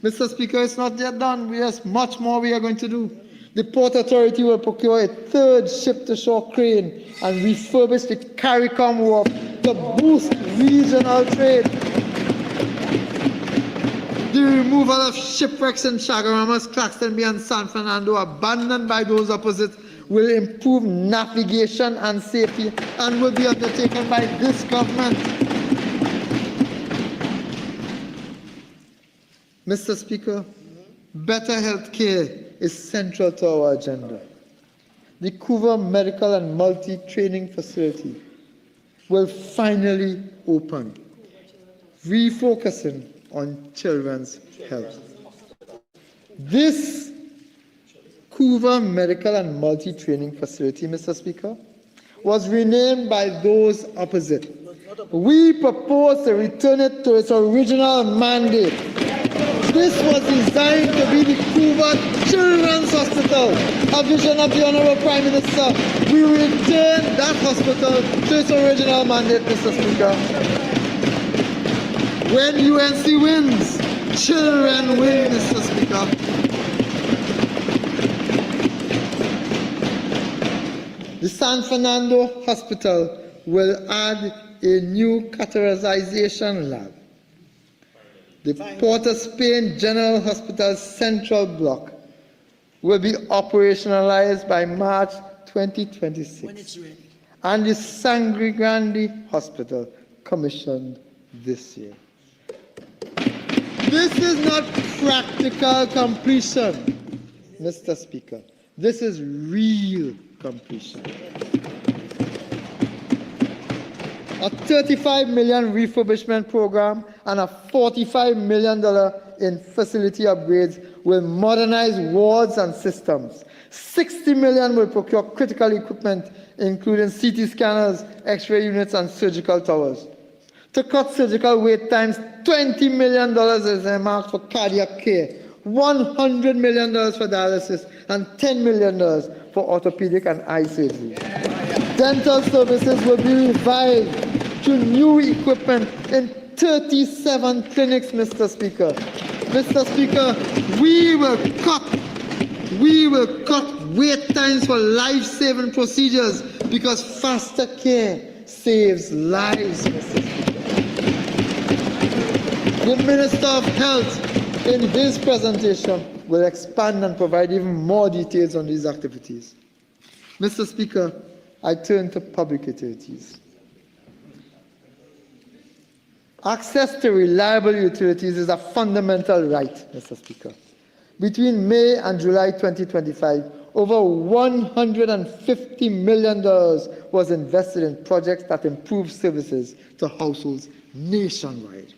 Mr. Speaker, it's not yet done. There's much more we are going to do. The Port Authority will procure a third ship-to-shore crane and refurbish the CARICOM wharf to boost regional trade. The removal of shipwrecks in Chagaramas, Claxton Bay, and San Fernando, abandoned by those opposite, will improve navigation and safety and will be undertaken by this government. Mr. Speaker, better health care is central to our agenda. The Couva Medical and Multi-Training Facility will finally open, refocusing on children's health. This Couva Medical and Multi-Training Facility, Mr. Speaker, was renamed by those opposite. We propose to return it to its original mandate. This was designed to be the Couva Children's Hospital, a vision of the Honorable Prime Minister. We return that hospital to its original mandate, Mr. Speaker. When UNC wins, children win, Mr. Speaker. The San Fernando Hospital will add a new catheterization lab. The Port of Spain General Hospital Central Block will be operationalized by March 2026. When it's ready. And the Sangre Grande Hospital commissioned this year. This is not practical completion, Mr. Speaker. This is real completion. A $35 million refurbishment program and a $45 million in facility upgrades will modernize wards and systems. $60 million will procure critical equipment, including CT scanners, X-ray units, and surgical towers. To cut surgical wait times, $20 million is earmarked for cardiac care, $100 million for dialysis, and $10 million for orthopedic and eye surgery. Dental services will be revived through new equipment in 37 clinics, Mr. Speaker. Mr. Speaker, we will cut wait times for life-saving procedures because faster care saves lives, Mr. Speaker. The Minister of Health, in his presentation, will expand and provide even more details on these activities. Mr. Speaker, I turn to public utilities. Access to reliable utilities is a fundamental right, Mr. Speaker. Between May and July 2025, over $150 million was invested in projects that improve services to households nationwide.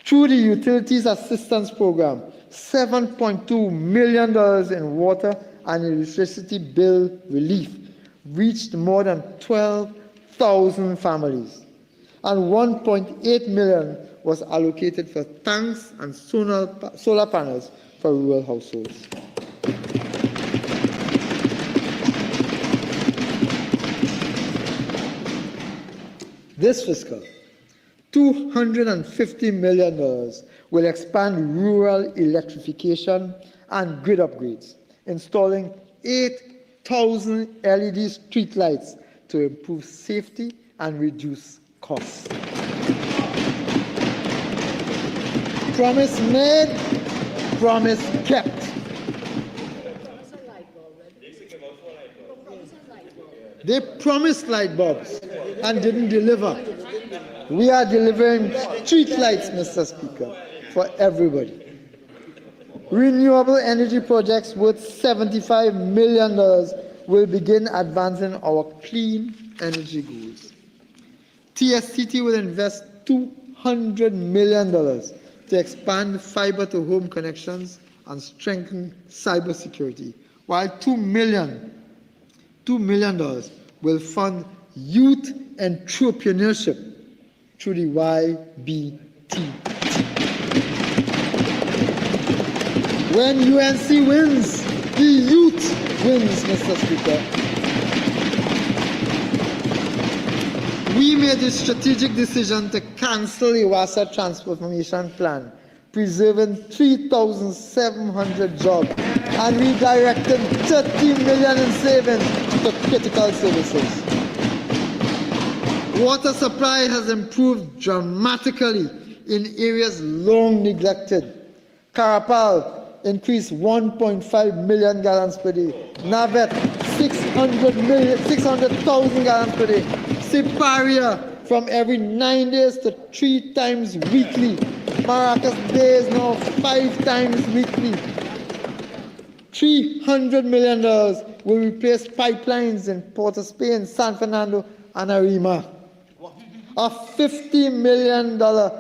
Through the Utilities Assistance Program, $7.2 million in water and electricity bill relief reached more than 12,000 families, and $1.8 million was allocated for tanks and solar panels for rural households. This fiscal, $250 million will expand rural electrification and grid upgrades, installing 8,000 LED streetlights to improve safety and reduce costs. Promise made, promise kept. They promised light bulbs and didn't deliver. We are delivering street lights, Mr. Speaker, for everybody. Renewable energy projects worth $75 million will begin advancing our clean energy goals. TSTT will invest $200 million to expand fiber-to-home connections and strengthen cybersecurity, while $2 million will fund youth entrepreneurship through the YBT. When UNC wins, the youth wins, Mr. Speaker. We made a strategic decision to cancel the Iwasa Transformation Plan, preserving 3,700 jobs, and redirected $30 million in savings to critical services. Water supply has improved dramatically in areas long neglected. Carapal increased 1.5 million gallons per day. Navet, 600,000 gallons per day. Siparia, from every 9 days to 3 times weekly. Maracas Bay is now 5 times weekly. $300 million will replace pipelines in Port of Spain, San Fernando, and Arima. A $50 million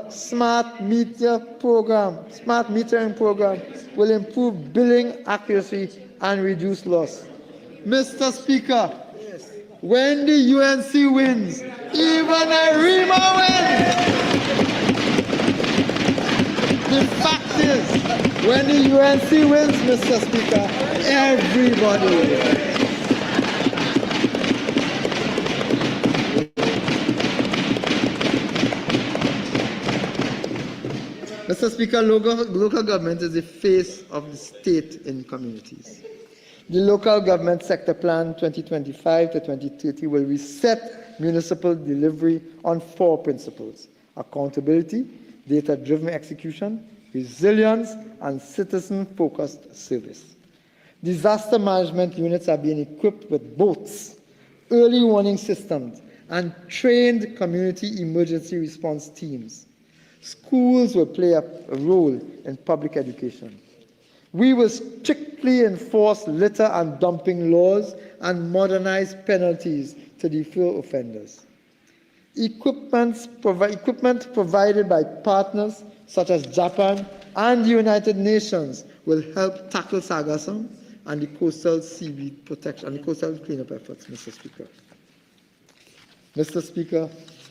smart metering program will improve billing accuracy and reduce loss. Mr. Speaker, when the UNC wins, even Arima wins. The fact is, when the UNC wins, Mr. Speaker, everybody wins. Mr. Speaker, local government is the face of the state in communities. The Local Government Sector Plan 2025 to 2030 will reset municipal delivery on 4 principles: accountability, data-driven execution, resilience, and citizen-focused service. Disaster management units are being equipped with boats, early warning systems, and trained community emergency response teams. Schools will play a role in public education. We will strictly enforce litter and dumping laws and modernize penalties to deter offenders. Equipment provided by partners such as Japan and the United Nations will help tackle sargassum and the coastal seaweed protection and the coastal cleanup efforts, Mr. Speaker. Mr. Speaker,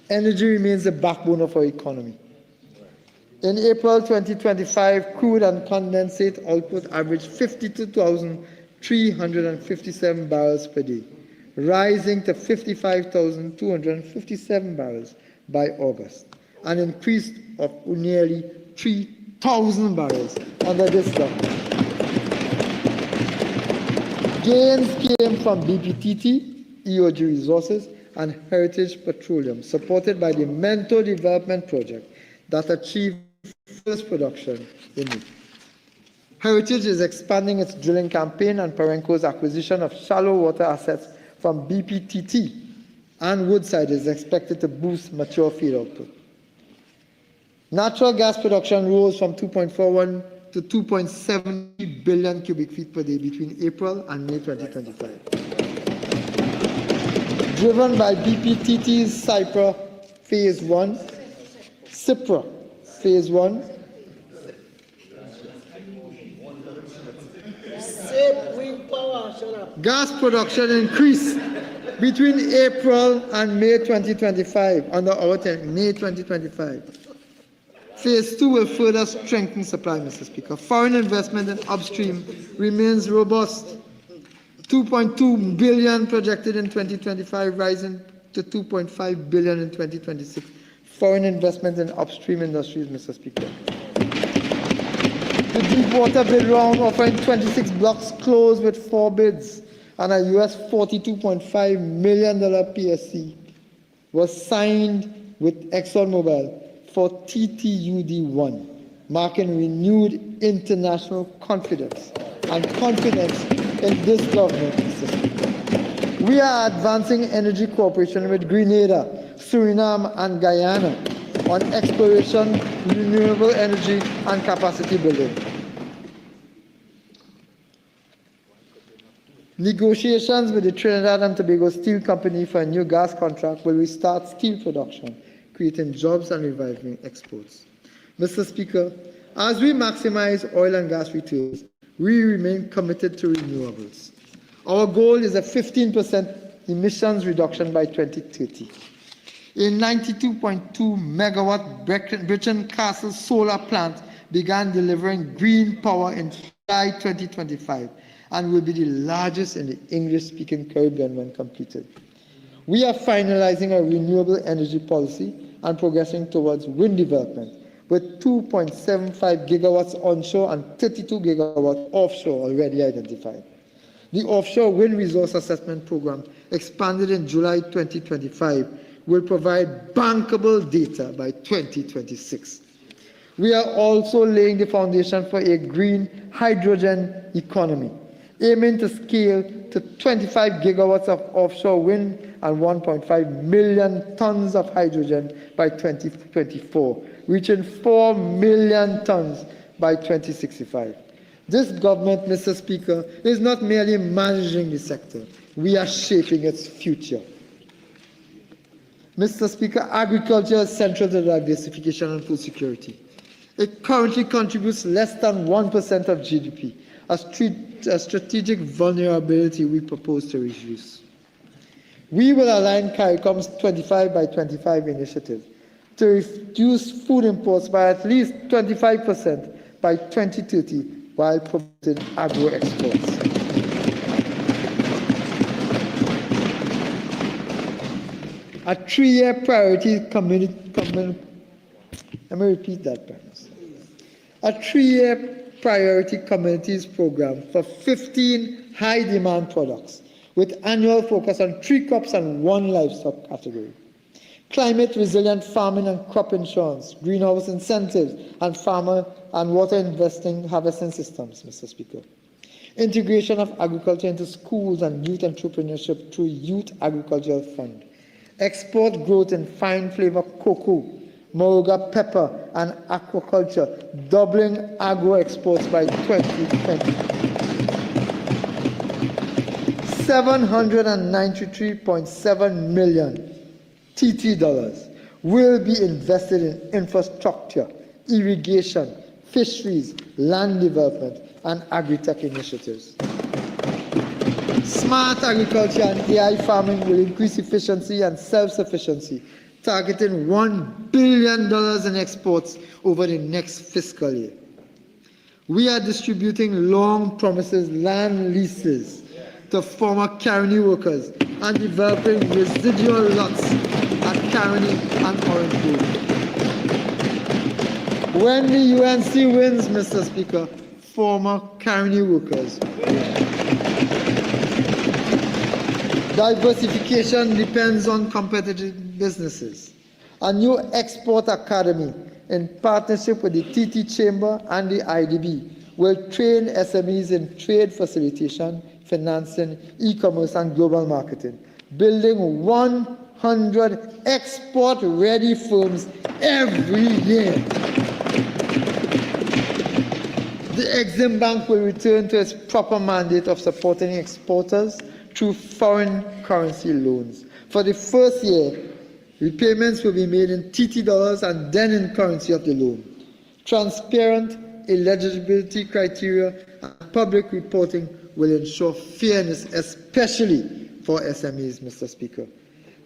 energy remains the backbone of our economy. In April 2025, crude and condensate output averaged 52,357 barrels per day, rising to 55,257 barrels by August, an increase of nearly 3 1,000 barrels under this government. Gains came from BPTT, EOG Resources, and Heritage Petroleum, supported by the Mentor Development Project that achieved first production in it. Heritage is expanding its drilling campaign, and Perenco's acquisition of shallow water assets from BPTT and Woodside is expected to boost mature field output. Natural gas production rose from 2.41 to 2.70 billion cubic feet per day between April and May 2025. Driven by BPTT's CYPRA Phase 1, CYPRA Phase 1, gas production increased between April and May 2025 under our May 2025. Phase 2 will further strengthen supply, Mr. Speaker. Foreign investment in upstream remains robust. 2.2 billion projected in 2025, rising to 2.5 billion in 2026. Foreign investment in upstream industries, Mr. Speaker. The deepwater bid round offering 26 blocks closed with 4 bids and a US $42.5 million PSC was signed with ExxonMobil for TTUD-1, marking renewed international confidence and confidence in this government, Mr. Speaker. We are advancing energy cooperation with Grenada, Suriname, and Guyana on exploration, renewable energy, and capacity building. Negotiations with the Trinidad and Tobago Steel Company for a new gas contract will restart steel production, creating jobs and reviving exports. Mr. Speaker, as we maximize oil and gas returns, we remain committed to renewables. Our goal is a 15% emissions reduction by 2030. A 92.2 megawatt Brecon Castle solar plant began delivering green power in July 2025 and will be the largest in the English-speaking Caribbean when completed. We are finalizing a renewable energy policy and progressing towards wind development, with 2.75 gigawatts onshore and 32 gigawatts offshore already identified. The Offshore Wind Resource Assessment Program, expanded in July 2025, will provide bankable data by 2026. We are also laying the foundation for a green hydrogen economy, aiming to scale to 25 gigawatts of offshore wind and 1.5 million tons of hydrogen by 2024, reaching 4 million tons by 2065. This government, Mr. Speaker, is not merely managing the sector, we are shaping its future. Mr. Speaker, agriculture is central to diversification and food security. It currently contributes less than 1% of GDP, a strategic vulnerability we propose to reduce. We will align CARICOM's 25 by 25 initiative to reduce food imports by at least 25% by 2030 while promoting agro-exports. A 3-year priority A 3-year priority communities program for 15 high-demand products with annual focus on 3 crops and 1 livestock category. Climate resilient farming and crop insurance, greenhouse incentives, and farmer and water harvesting systems, Mr. Speaker. Integration of agriculture into schools and youth entrepreneurship through Youth Agricultural Fund. Export growth in fine flavor cocoa, Moruga pepper, and aquaculture, doubling agro exports by 2020. $793.7 million TT dollars will be invested in infrastructure, irrigation, fisheries, land development, and agri-tech initiatives. Smart agriculture and AI farming will increase efficiency and self-sufficiency, targeting $1 billion in exports over the next fiscal year. We are distributing long promises land leases to former Caroni workers and developing residual lots at Caroni and Orange Grove. When the UNC wins, Mr. Speaker, former Carney workers. Diversification depends on competitive businesses. A new export academy in partnership with the TT Chamber and the IDB will train SMEs in trade facilitation, financing, e-commerce, and global marketing, building 100 export-ready firms every year. The Exim Bank will return to its proper mandate of supporting exporters through foreign currency loans. For the first year, repayments will be made in TT dollars and then in currency of the loan. Transparent eligibility criteria and public reporting will ensure fairness, especially for SMEs, Mr. Speaker.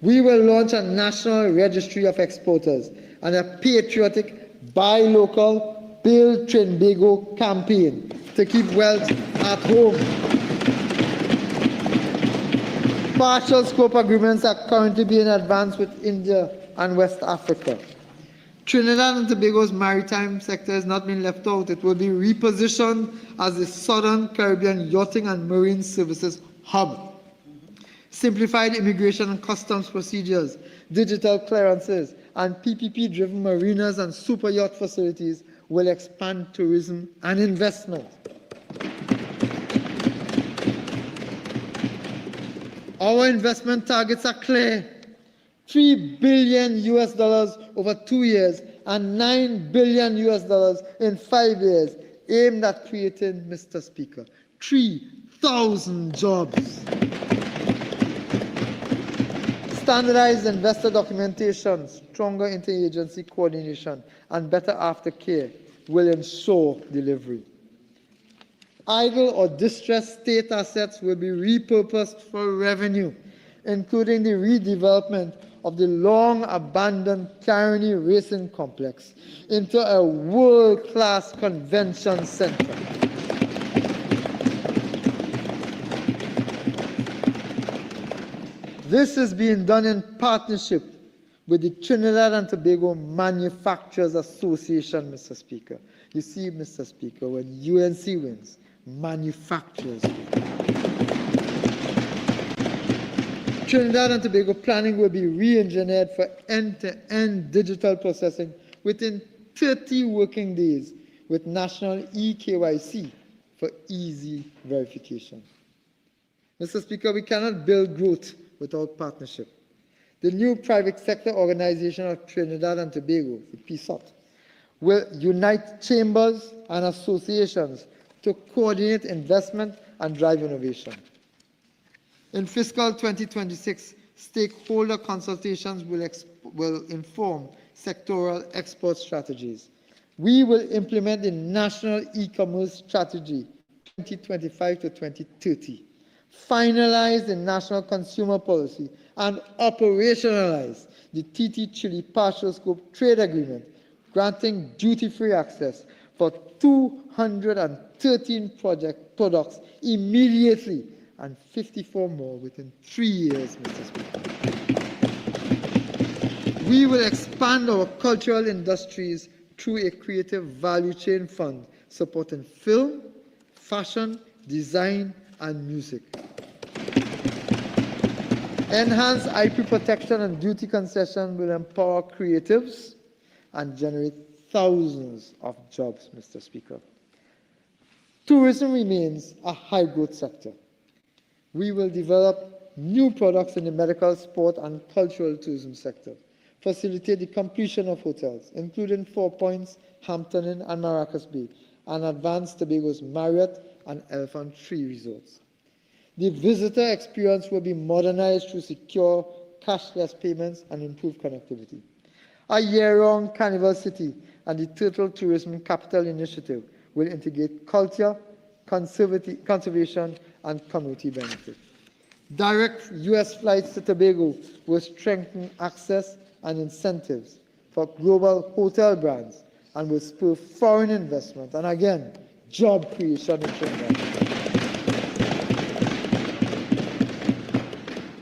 We will launch a national registry of exporters and a patriotic buy local, build Trinbago campaign to keep wealth at home. Partial scope agreements are currently being advanced with India and West Africa. Trinidad and Tobago's maritime sector has not been left out. It will be repositioned as the Southern Caribbean Yachting and Marine Services hub. Simplified immigration and customs procedures, digital clearances, and PPP-driven marinas and super yacht facilities will expand tourism and investment. Our investment targets are clear. $3 billion over 2 years and $9 billion in 5 years, aimed at creating, Mr. Speaker, 3,000 jobs. Standardized investor documentation, stronger interagency coordination, and better aftercare will ensure delivery. Idle or distressed state assets will be repurposed for revenue, including the redevelopment of the long-abandoned Carney Racing Complex into a world-class convention center. This is being done in partnership with the Trinidad and Tobago Manufacturers Association, Mr. Speaker. You see, Mr. Speaker, when UNC wins, manufacturers. Trinidad and Tobago planning will be re-engineered for end-to-end digital processing within 30 working days with national eKYC for easy verification. Mr. Speaker, we cannot build growth without partnership. The new private sector organization of Trinidad and Tobago, the PSOT, will unite chambers and associations to coordinate investment and drive innovation. In fiscal 2026, stakeholder consultations will inform sectoral export strategies. We will implement the National E-Commerce Strategy 2025 to 2030, finalize the National Consumer Policy, and operationalize the TT Chile Partial Scope Trade Agreement, granting duty-free access for 213 products immediately and 54 more within 3 years, Mr. Speaker. We will expand our cultural industries through a creative value chain fund supporting film, fashion, design, and music. Enhanced IP protection and duty concession will empower creatives and generate thousands of jobs, Mr. Speaker. Tourism remains a high-growth sector. We will develop new products in the medical, sport, and cultural tourism sector, facilitate the completion of hotels, including 4 Points, Hampton Inn, and Maracas Bay, and advance Tobago's Marriott and Elephant Tree resorts. The visitor experience will be modernized through secure, cashless payments and improved connectivity. A year-round Carnival City and the Turtle Tourism Capital Initiative will integrate culture, conservation, and community benefit. Direct U.S. flights to Tobago will strengthen access and incentives for global hotel brands and will spur foreign investment and, again, job creation in Trinidad.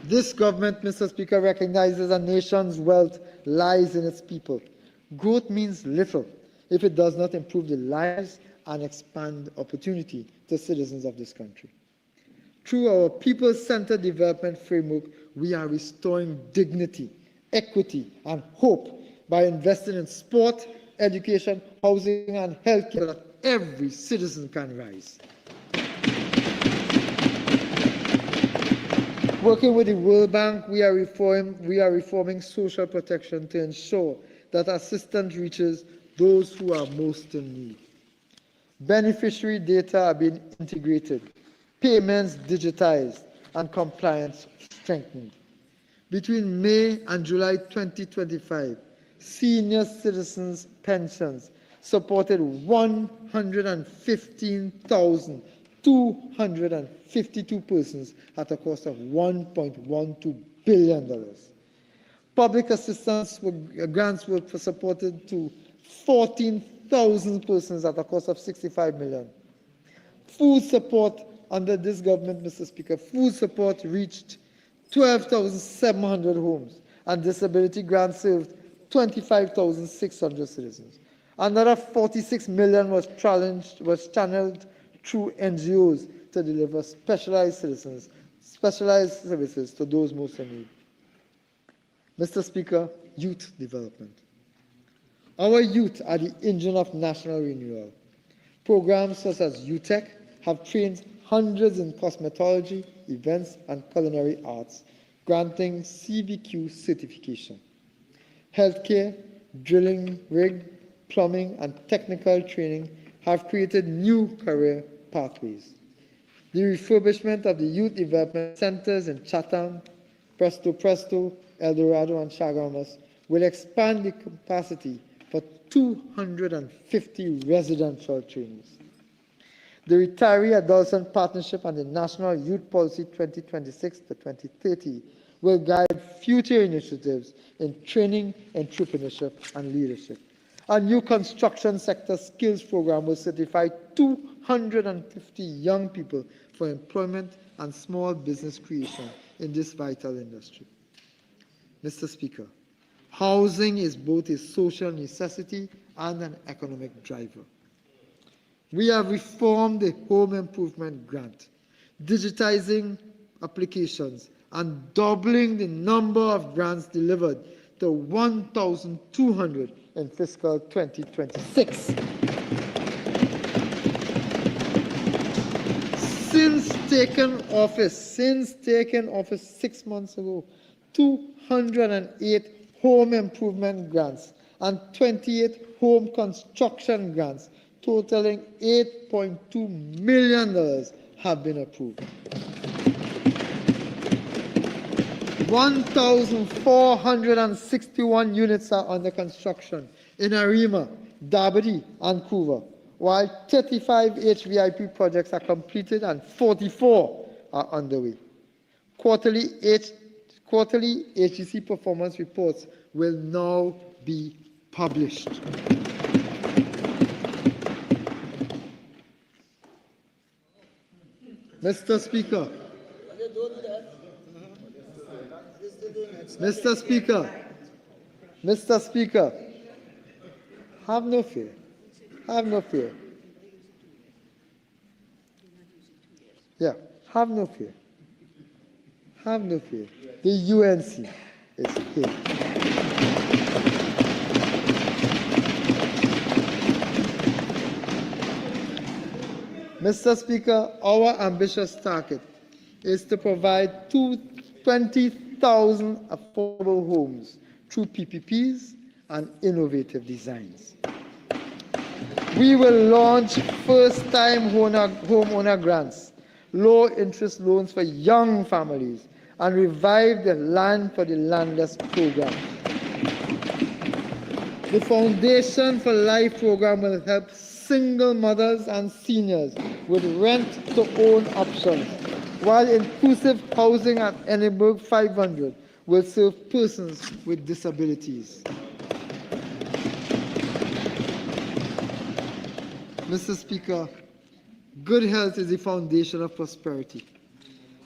This government, Mr. Speaker, recognizes a nation's wealth lies in its people. Growth means little if it does not improve the lives and expand opportunity to citizens of this country. Through our people-centered development framework, we are restoring dignity, equity, and hope by investing in sport, education, housing, and healthcare so that every citizen can rise. Working with the World Bank, we are reforming social protection to ensure that assistance reaches those who are most in need. Beneficiary data are being integrated, payments digitized, and compliance strengthened. Between May and July 2025, senior citizens' pensions supported 115,252 persons at a cost of $1.12 billion. Public assistance grants were supported to 14,000 persons at a cost of $65 million. Food support under this government, Mr. Speaker, food support reached 12,700 homes, and disability grants served 25,600 citizens. Another 46 million was channeled through NGOs to deliver specialized services to those most in need. Mr. Speaker, youth development. Our youth are the engine of national renewal. Programs such as UTech have trained hundreds in cosmetology, events, and culinary arts, granting CVQ certification. Healthcare, drilling rig, plumbing, and technical training have created new career pathways. The refurbishment of the youth development centers in Chatham, Presto, El Dorado, and Chaguanas will expand the capacity for 250 residential trainees. The Retiree Adolescent Partnership and the National Youth Policy 2026 to 2030 will guide future initiatives in training, entrepreneurship, and leadership. A new construction sector skills program will certify 250 young people for employment and small business creation in this vital industry. Mr. Speaker, housing is both a social necessity and an economic driver. We have reformed the home improvement grant, digitizing applications, and doubling the number of grants delivered to 1,200 in fiscal 2026. Since taking office 6 months ago, 208 home improvement grants and 28 home construction grants totaling $8.2 million have been approved. 1,461 units are under construction in Arima, Dabadi, and Couva, while 35 HVIP projects are completed and 44 are underway. Quarterly HEC performance reports will now be published. Mr. Speaker, have no fear. Yeah, have no fear. The UNC is here. Mr. Speaker, our ambitious target is to provide 20,000 affordable homes through PPPs and innovative designs. We will launch first-time homeowner grants, low-interest loans for young families, and revive the Land for the Landless program. The Foundation for Life program will help single mothers and seniors with rent-to-own options, while inclusive housing at Edinburgh 500 will serve persons with disabilities. Mr. Speaker, good health is the foundation of prosperity.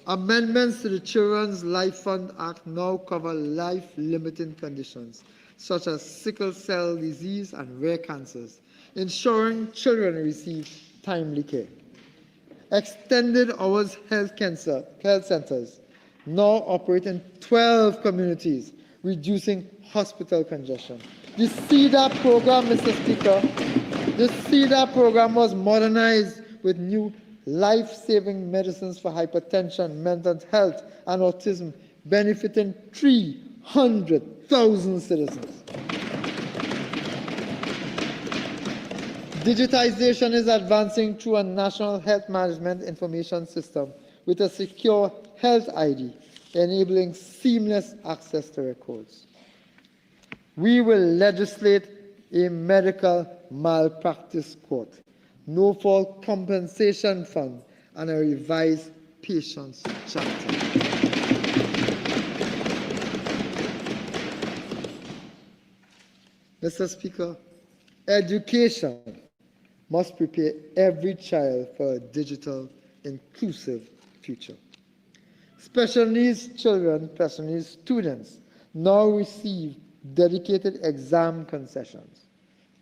Amendments to the Children's Life Fund Act now cover life-limiting conditions such as sickle cell disease and rare cancers, ensuring children receive timely care. Extended hours health centers now operate in 12 communities, reducing hospital congestion. The CEDAR program, Mr. Speaker, the CEDAR program was modernized with new life-saving medicines for hypertension, mental health, and autism, benefiting 300,000 citizens. Digitization is advancing through a national health management information system with a secure health ID, enabling seamless access to records. We will legislate a medical malpractice court, no-fault compensation fund, and a revised patients' charter. Mr. Speaker, education must prepare every child for a digital, inclusive future. Special needs children, special needs students now receive dedicated exam concessions.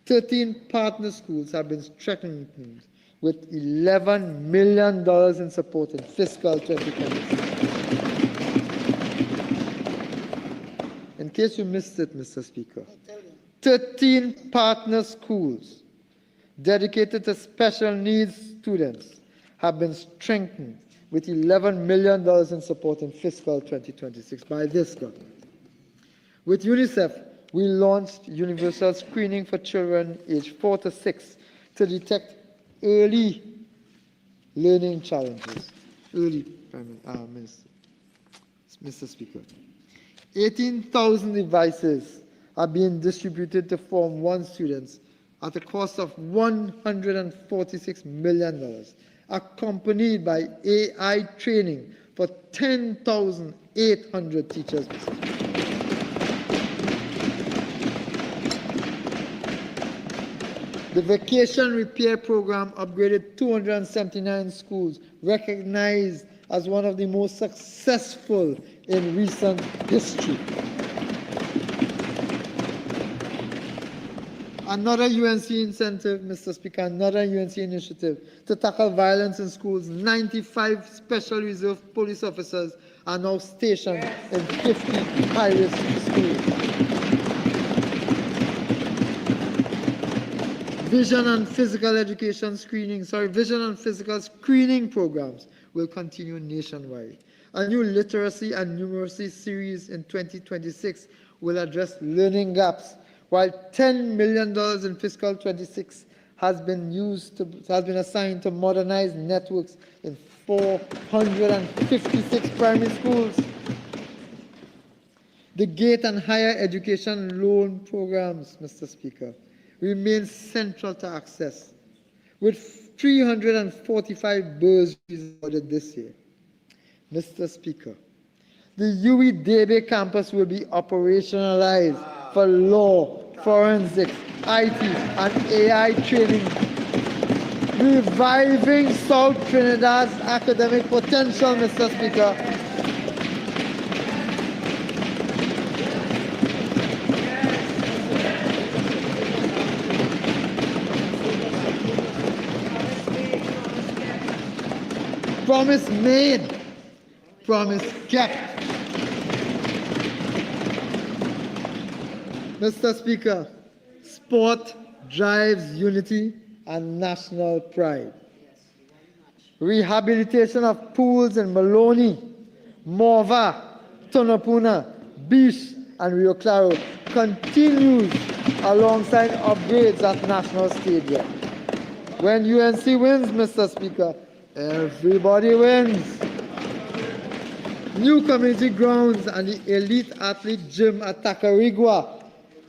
13 partner schools have been strengthened with $11 million in support in fiscal 2026. In case you missed it, Mr. Speaker, 13 partner schools dedicated to special needs students have been strengthened with $11 million in support in fiscal 2026 by this government. With UNICEF, we launched universal screening for children aged 4 to 6 to detect early learning challenges. Mr. Speaker, 18,000 devices are being distributed to Form 1 students at a cost of $146 million, accompanied by AI training for 10,800 teachers. The Vacation Repair Program upgraded 279 schools, recognized as one of the most successful in recent history. Another UNC incentive, Mr. Speaker, another UNC initiative to tackle violence in schools. 95 Special Reserve Police officers are now stationed in 50 high-risk schools. Vision and physical screening programs will continue nationwide. A new literacy and numeracy series in 2026 will address learning gaps, while $10 million in fiscal 26 has been assigned to modernize networks in 456 primary schools. The GATE and higher education loan programs, Mr. Speaker, remain central to access, with 345 bursaries awarded this year. Mr. Speaker, the UWI Debe campus will be operationalized for law, forensics, IT, and AI training, reviving South Trinidad's academic potential, Mr. Speaker. Promise made, promise kept. Mr. Speaker, sport drives unity and national pride. Rehabilitation of pools in Maloney, Morva, Tonopuna, Beach, and Rio Claro continues alongside upgrades at National Stadium. When UNC wins, Mr. Speaker, everybody wins. New community grounds and the elite athlete gym at Tacarigua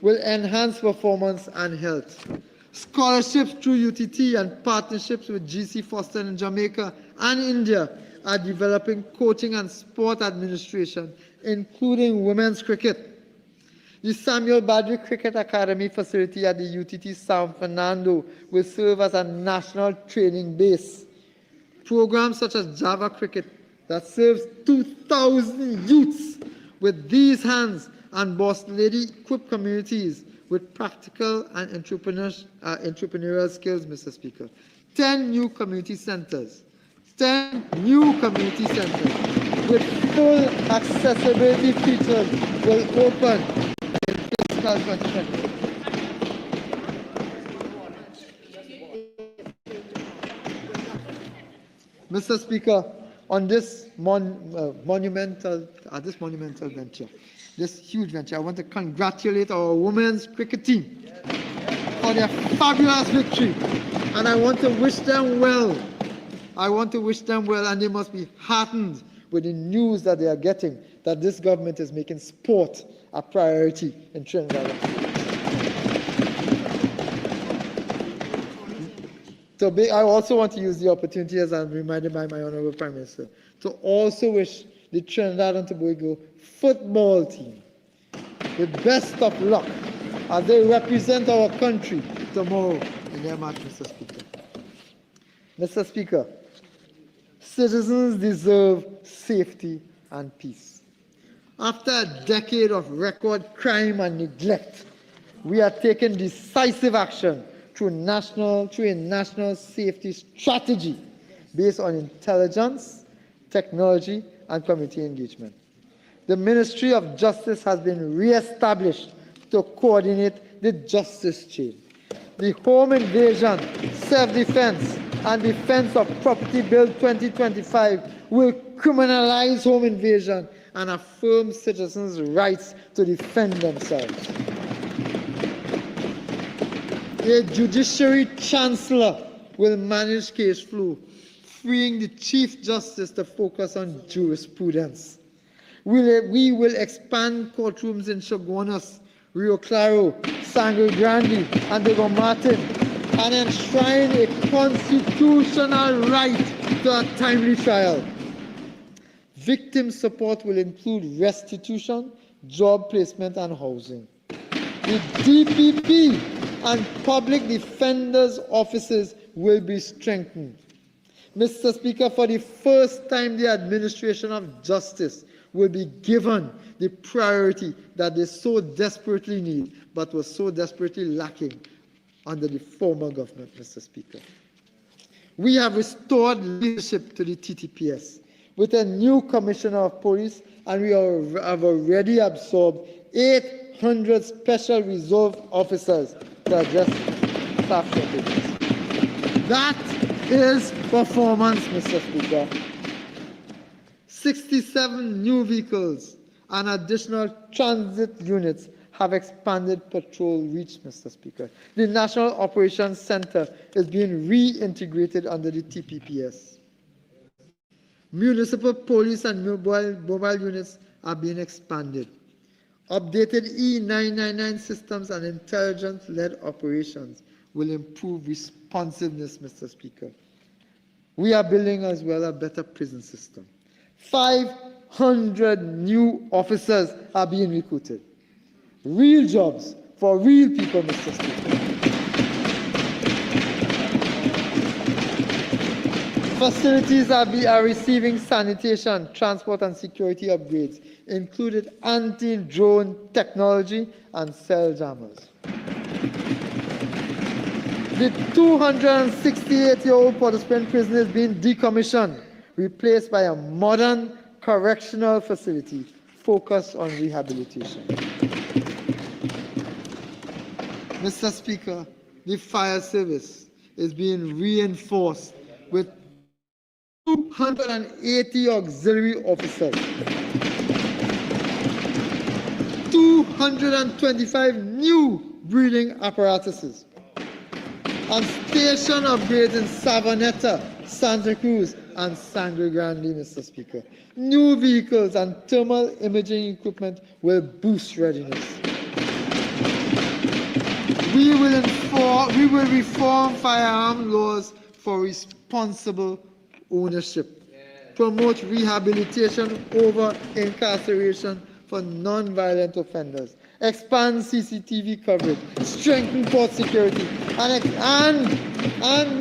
will enhance performance and health. Scholarships through UTT and partnerships with GC Foster in Jamaica and India are developing coaching and sport administration, including women's cricket. The Samuel Badri Cricket Academy facility at the UTT San Fernando will serve as a national training base. Programs such as Java Cricket that serves 2,000 youths with these hands and Boss Lady equipped communities with practical and entrepreneurial skills, Mr. Speaker. 10 new community centers. 10 new community centers with full accessibility features will open in fiscal 2020. Mr. Speaker, on this monumental venture, this huge venture, I want to congratulate our women's cricket team for their fabulous victory, and I want to wish them well. I want to wish them well, and they must be heartened with the news that they are getting, that this government is making sport a priority in Trinidad. I also want to use the opportunity, as I'm reminded by my Honorable Prime Minister, to also wish the Trinidad and Tobago football team the best of luck as they represent our country tomorrow in their match, Mr. Speaker. Mr. Speaker, citizens deserve safety and peace. After a decade of record crime and neglect, we are taking decisive action through a national safety strategy based on intelligence, technology, and community engagement. The Ministry of Justice has been re-established to coordinate the justice chain. The Home Invasion, Self-Defense, and Defense of Property Bill 2025 will criminalize home invasion and affirm citizens' rights to defend themselves. A judiciary chancellor will manage case flow, freeing the Chief Justice to focus on jurisprudence. We will expand courtrooms in Chaguanas, Rio Claro, Sangre Grande, and Diego Martin, and enshrine a constitutional right to a timely trial. Victim support will include restitution, job placement, and housing. The DPP and public defenders' offices will be strengthened. Mr. Speaker, for the first time, the administration of justice will be given the priority that they so desperately need, but was so desperately lacking under the former government, Mr. Speaker. We have restored leadership to the TTPS with a new commissioner of police, and we have already absorbed 800 special reserve officers to address staff shortages. That is performance, Mr. Speaker. 67 new vehicles and additional transit units have expanded patrol reach, Mr. Speaker. The National Operations Center is being reintegrated under the TPPS. Municipal police and mobile units are being expanded. Updated E999 systems and intelligence-led operations will improve responsiveness, Mr. Speaker. We are building as well a better prison system. 500 new officers are being recruited. Real jobs for real people, Mr. Speaker. Facilities are receiving sanitation, transport, and security upgrades, including anti-drone technology and cell jammers. The 268-year-old Port of Spain prison is being decommissioned, replaced by a modern correctional facility focused on rehabilitation. Mr. Speaker, the fire service is being reinforced with 280 auxiliary officers, 225 new breathing apparatuses, and station upgrades in Savanetta, Santa Cruz, and Sangre Grande, Mr. Speaker. New vehicles and thermal imaging equipment will boost readiness. We will reform firearm laws for responsible ownership, promote rehabilitation over incarceration for non-violent offenders, expand CCTV coverage, strengthen port security, and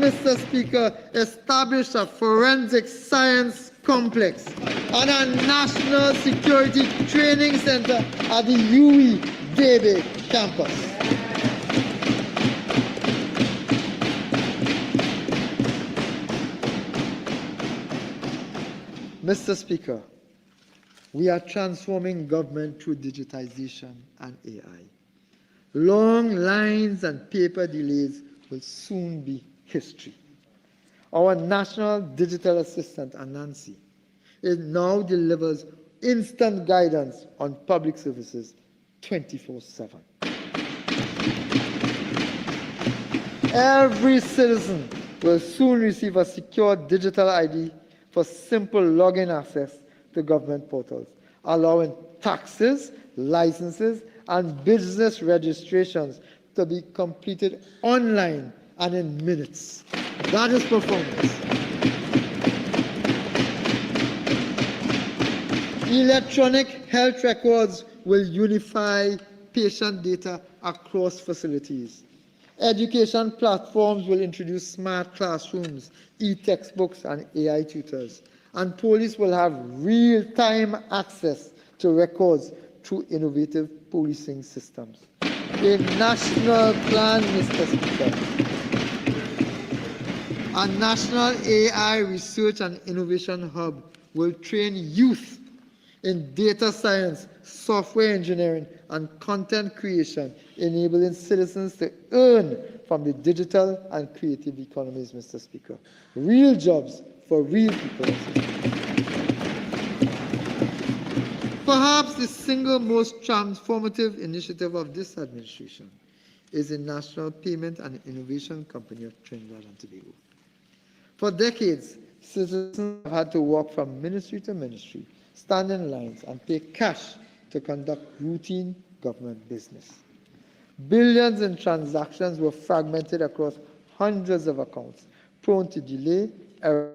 Mr. Speaker, establish a forensic science complex and a national security training center at the UE Debe campus. Mr. Speaker, we are transforming government through digitization and AI. Long lines and paper delays will soon be history. Our National Digital Assistant, Anansi, it now delivers instant guidance on public services 24/7. Every citizen will soon receive a secure digital ID for simple login access to government portals, allowing taxes, licenses, and business registrations to be completed online and in minutes. That is performance. Electronic health records will unify patient data across facilities. Education platforms will introduce smart classrooms, e-textbooks, and AI tutors. And police will have real-time access to records through innovative policing systems. A national plan, Mr. Speaker. A national AI research and innovation hub will train youth in data science, software engineering, and content creation, enabling citizens to earn from the digital and creative economies, Mr. Speaker. Real jobs for real people. Perhaps the single most transformative initiative of this administration is the National Payment and Innovation Company of Trinidad and Tobago. For decades, citizens have had to walk from ministry to ministry, stand in lines, and pay cash to conduct routine government business. Billions in transactions were fragmented across hundreds of accounts, prone to delay, error,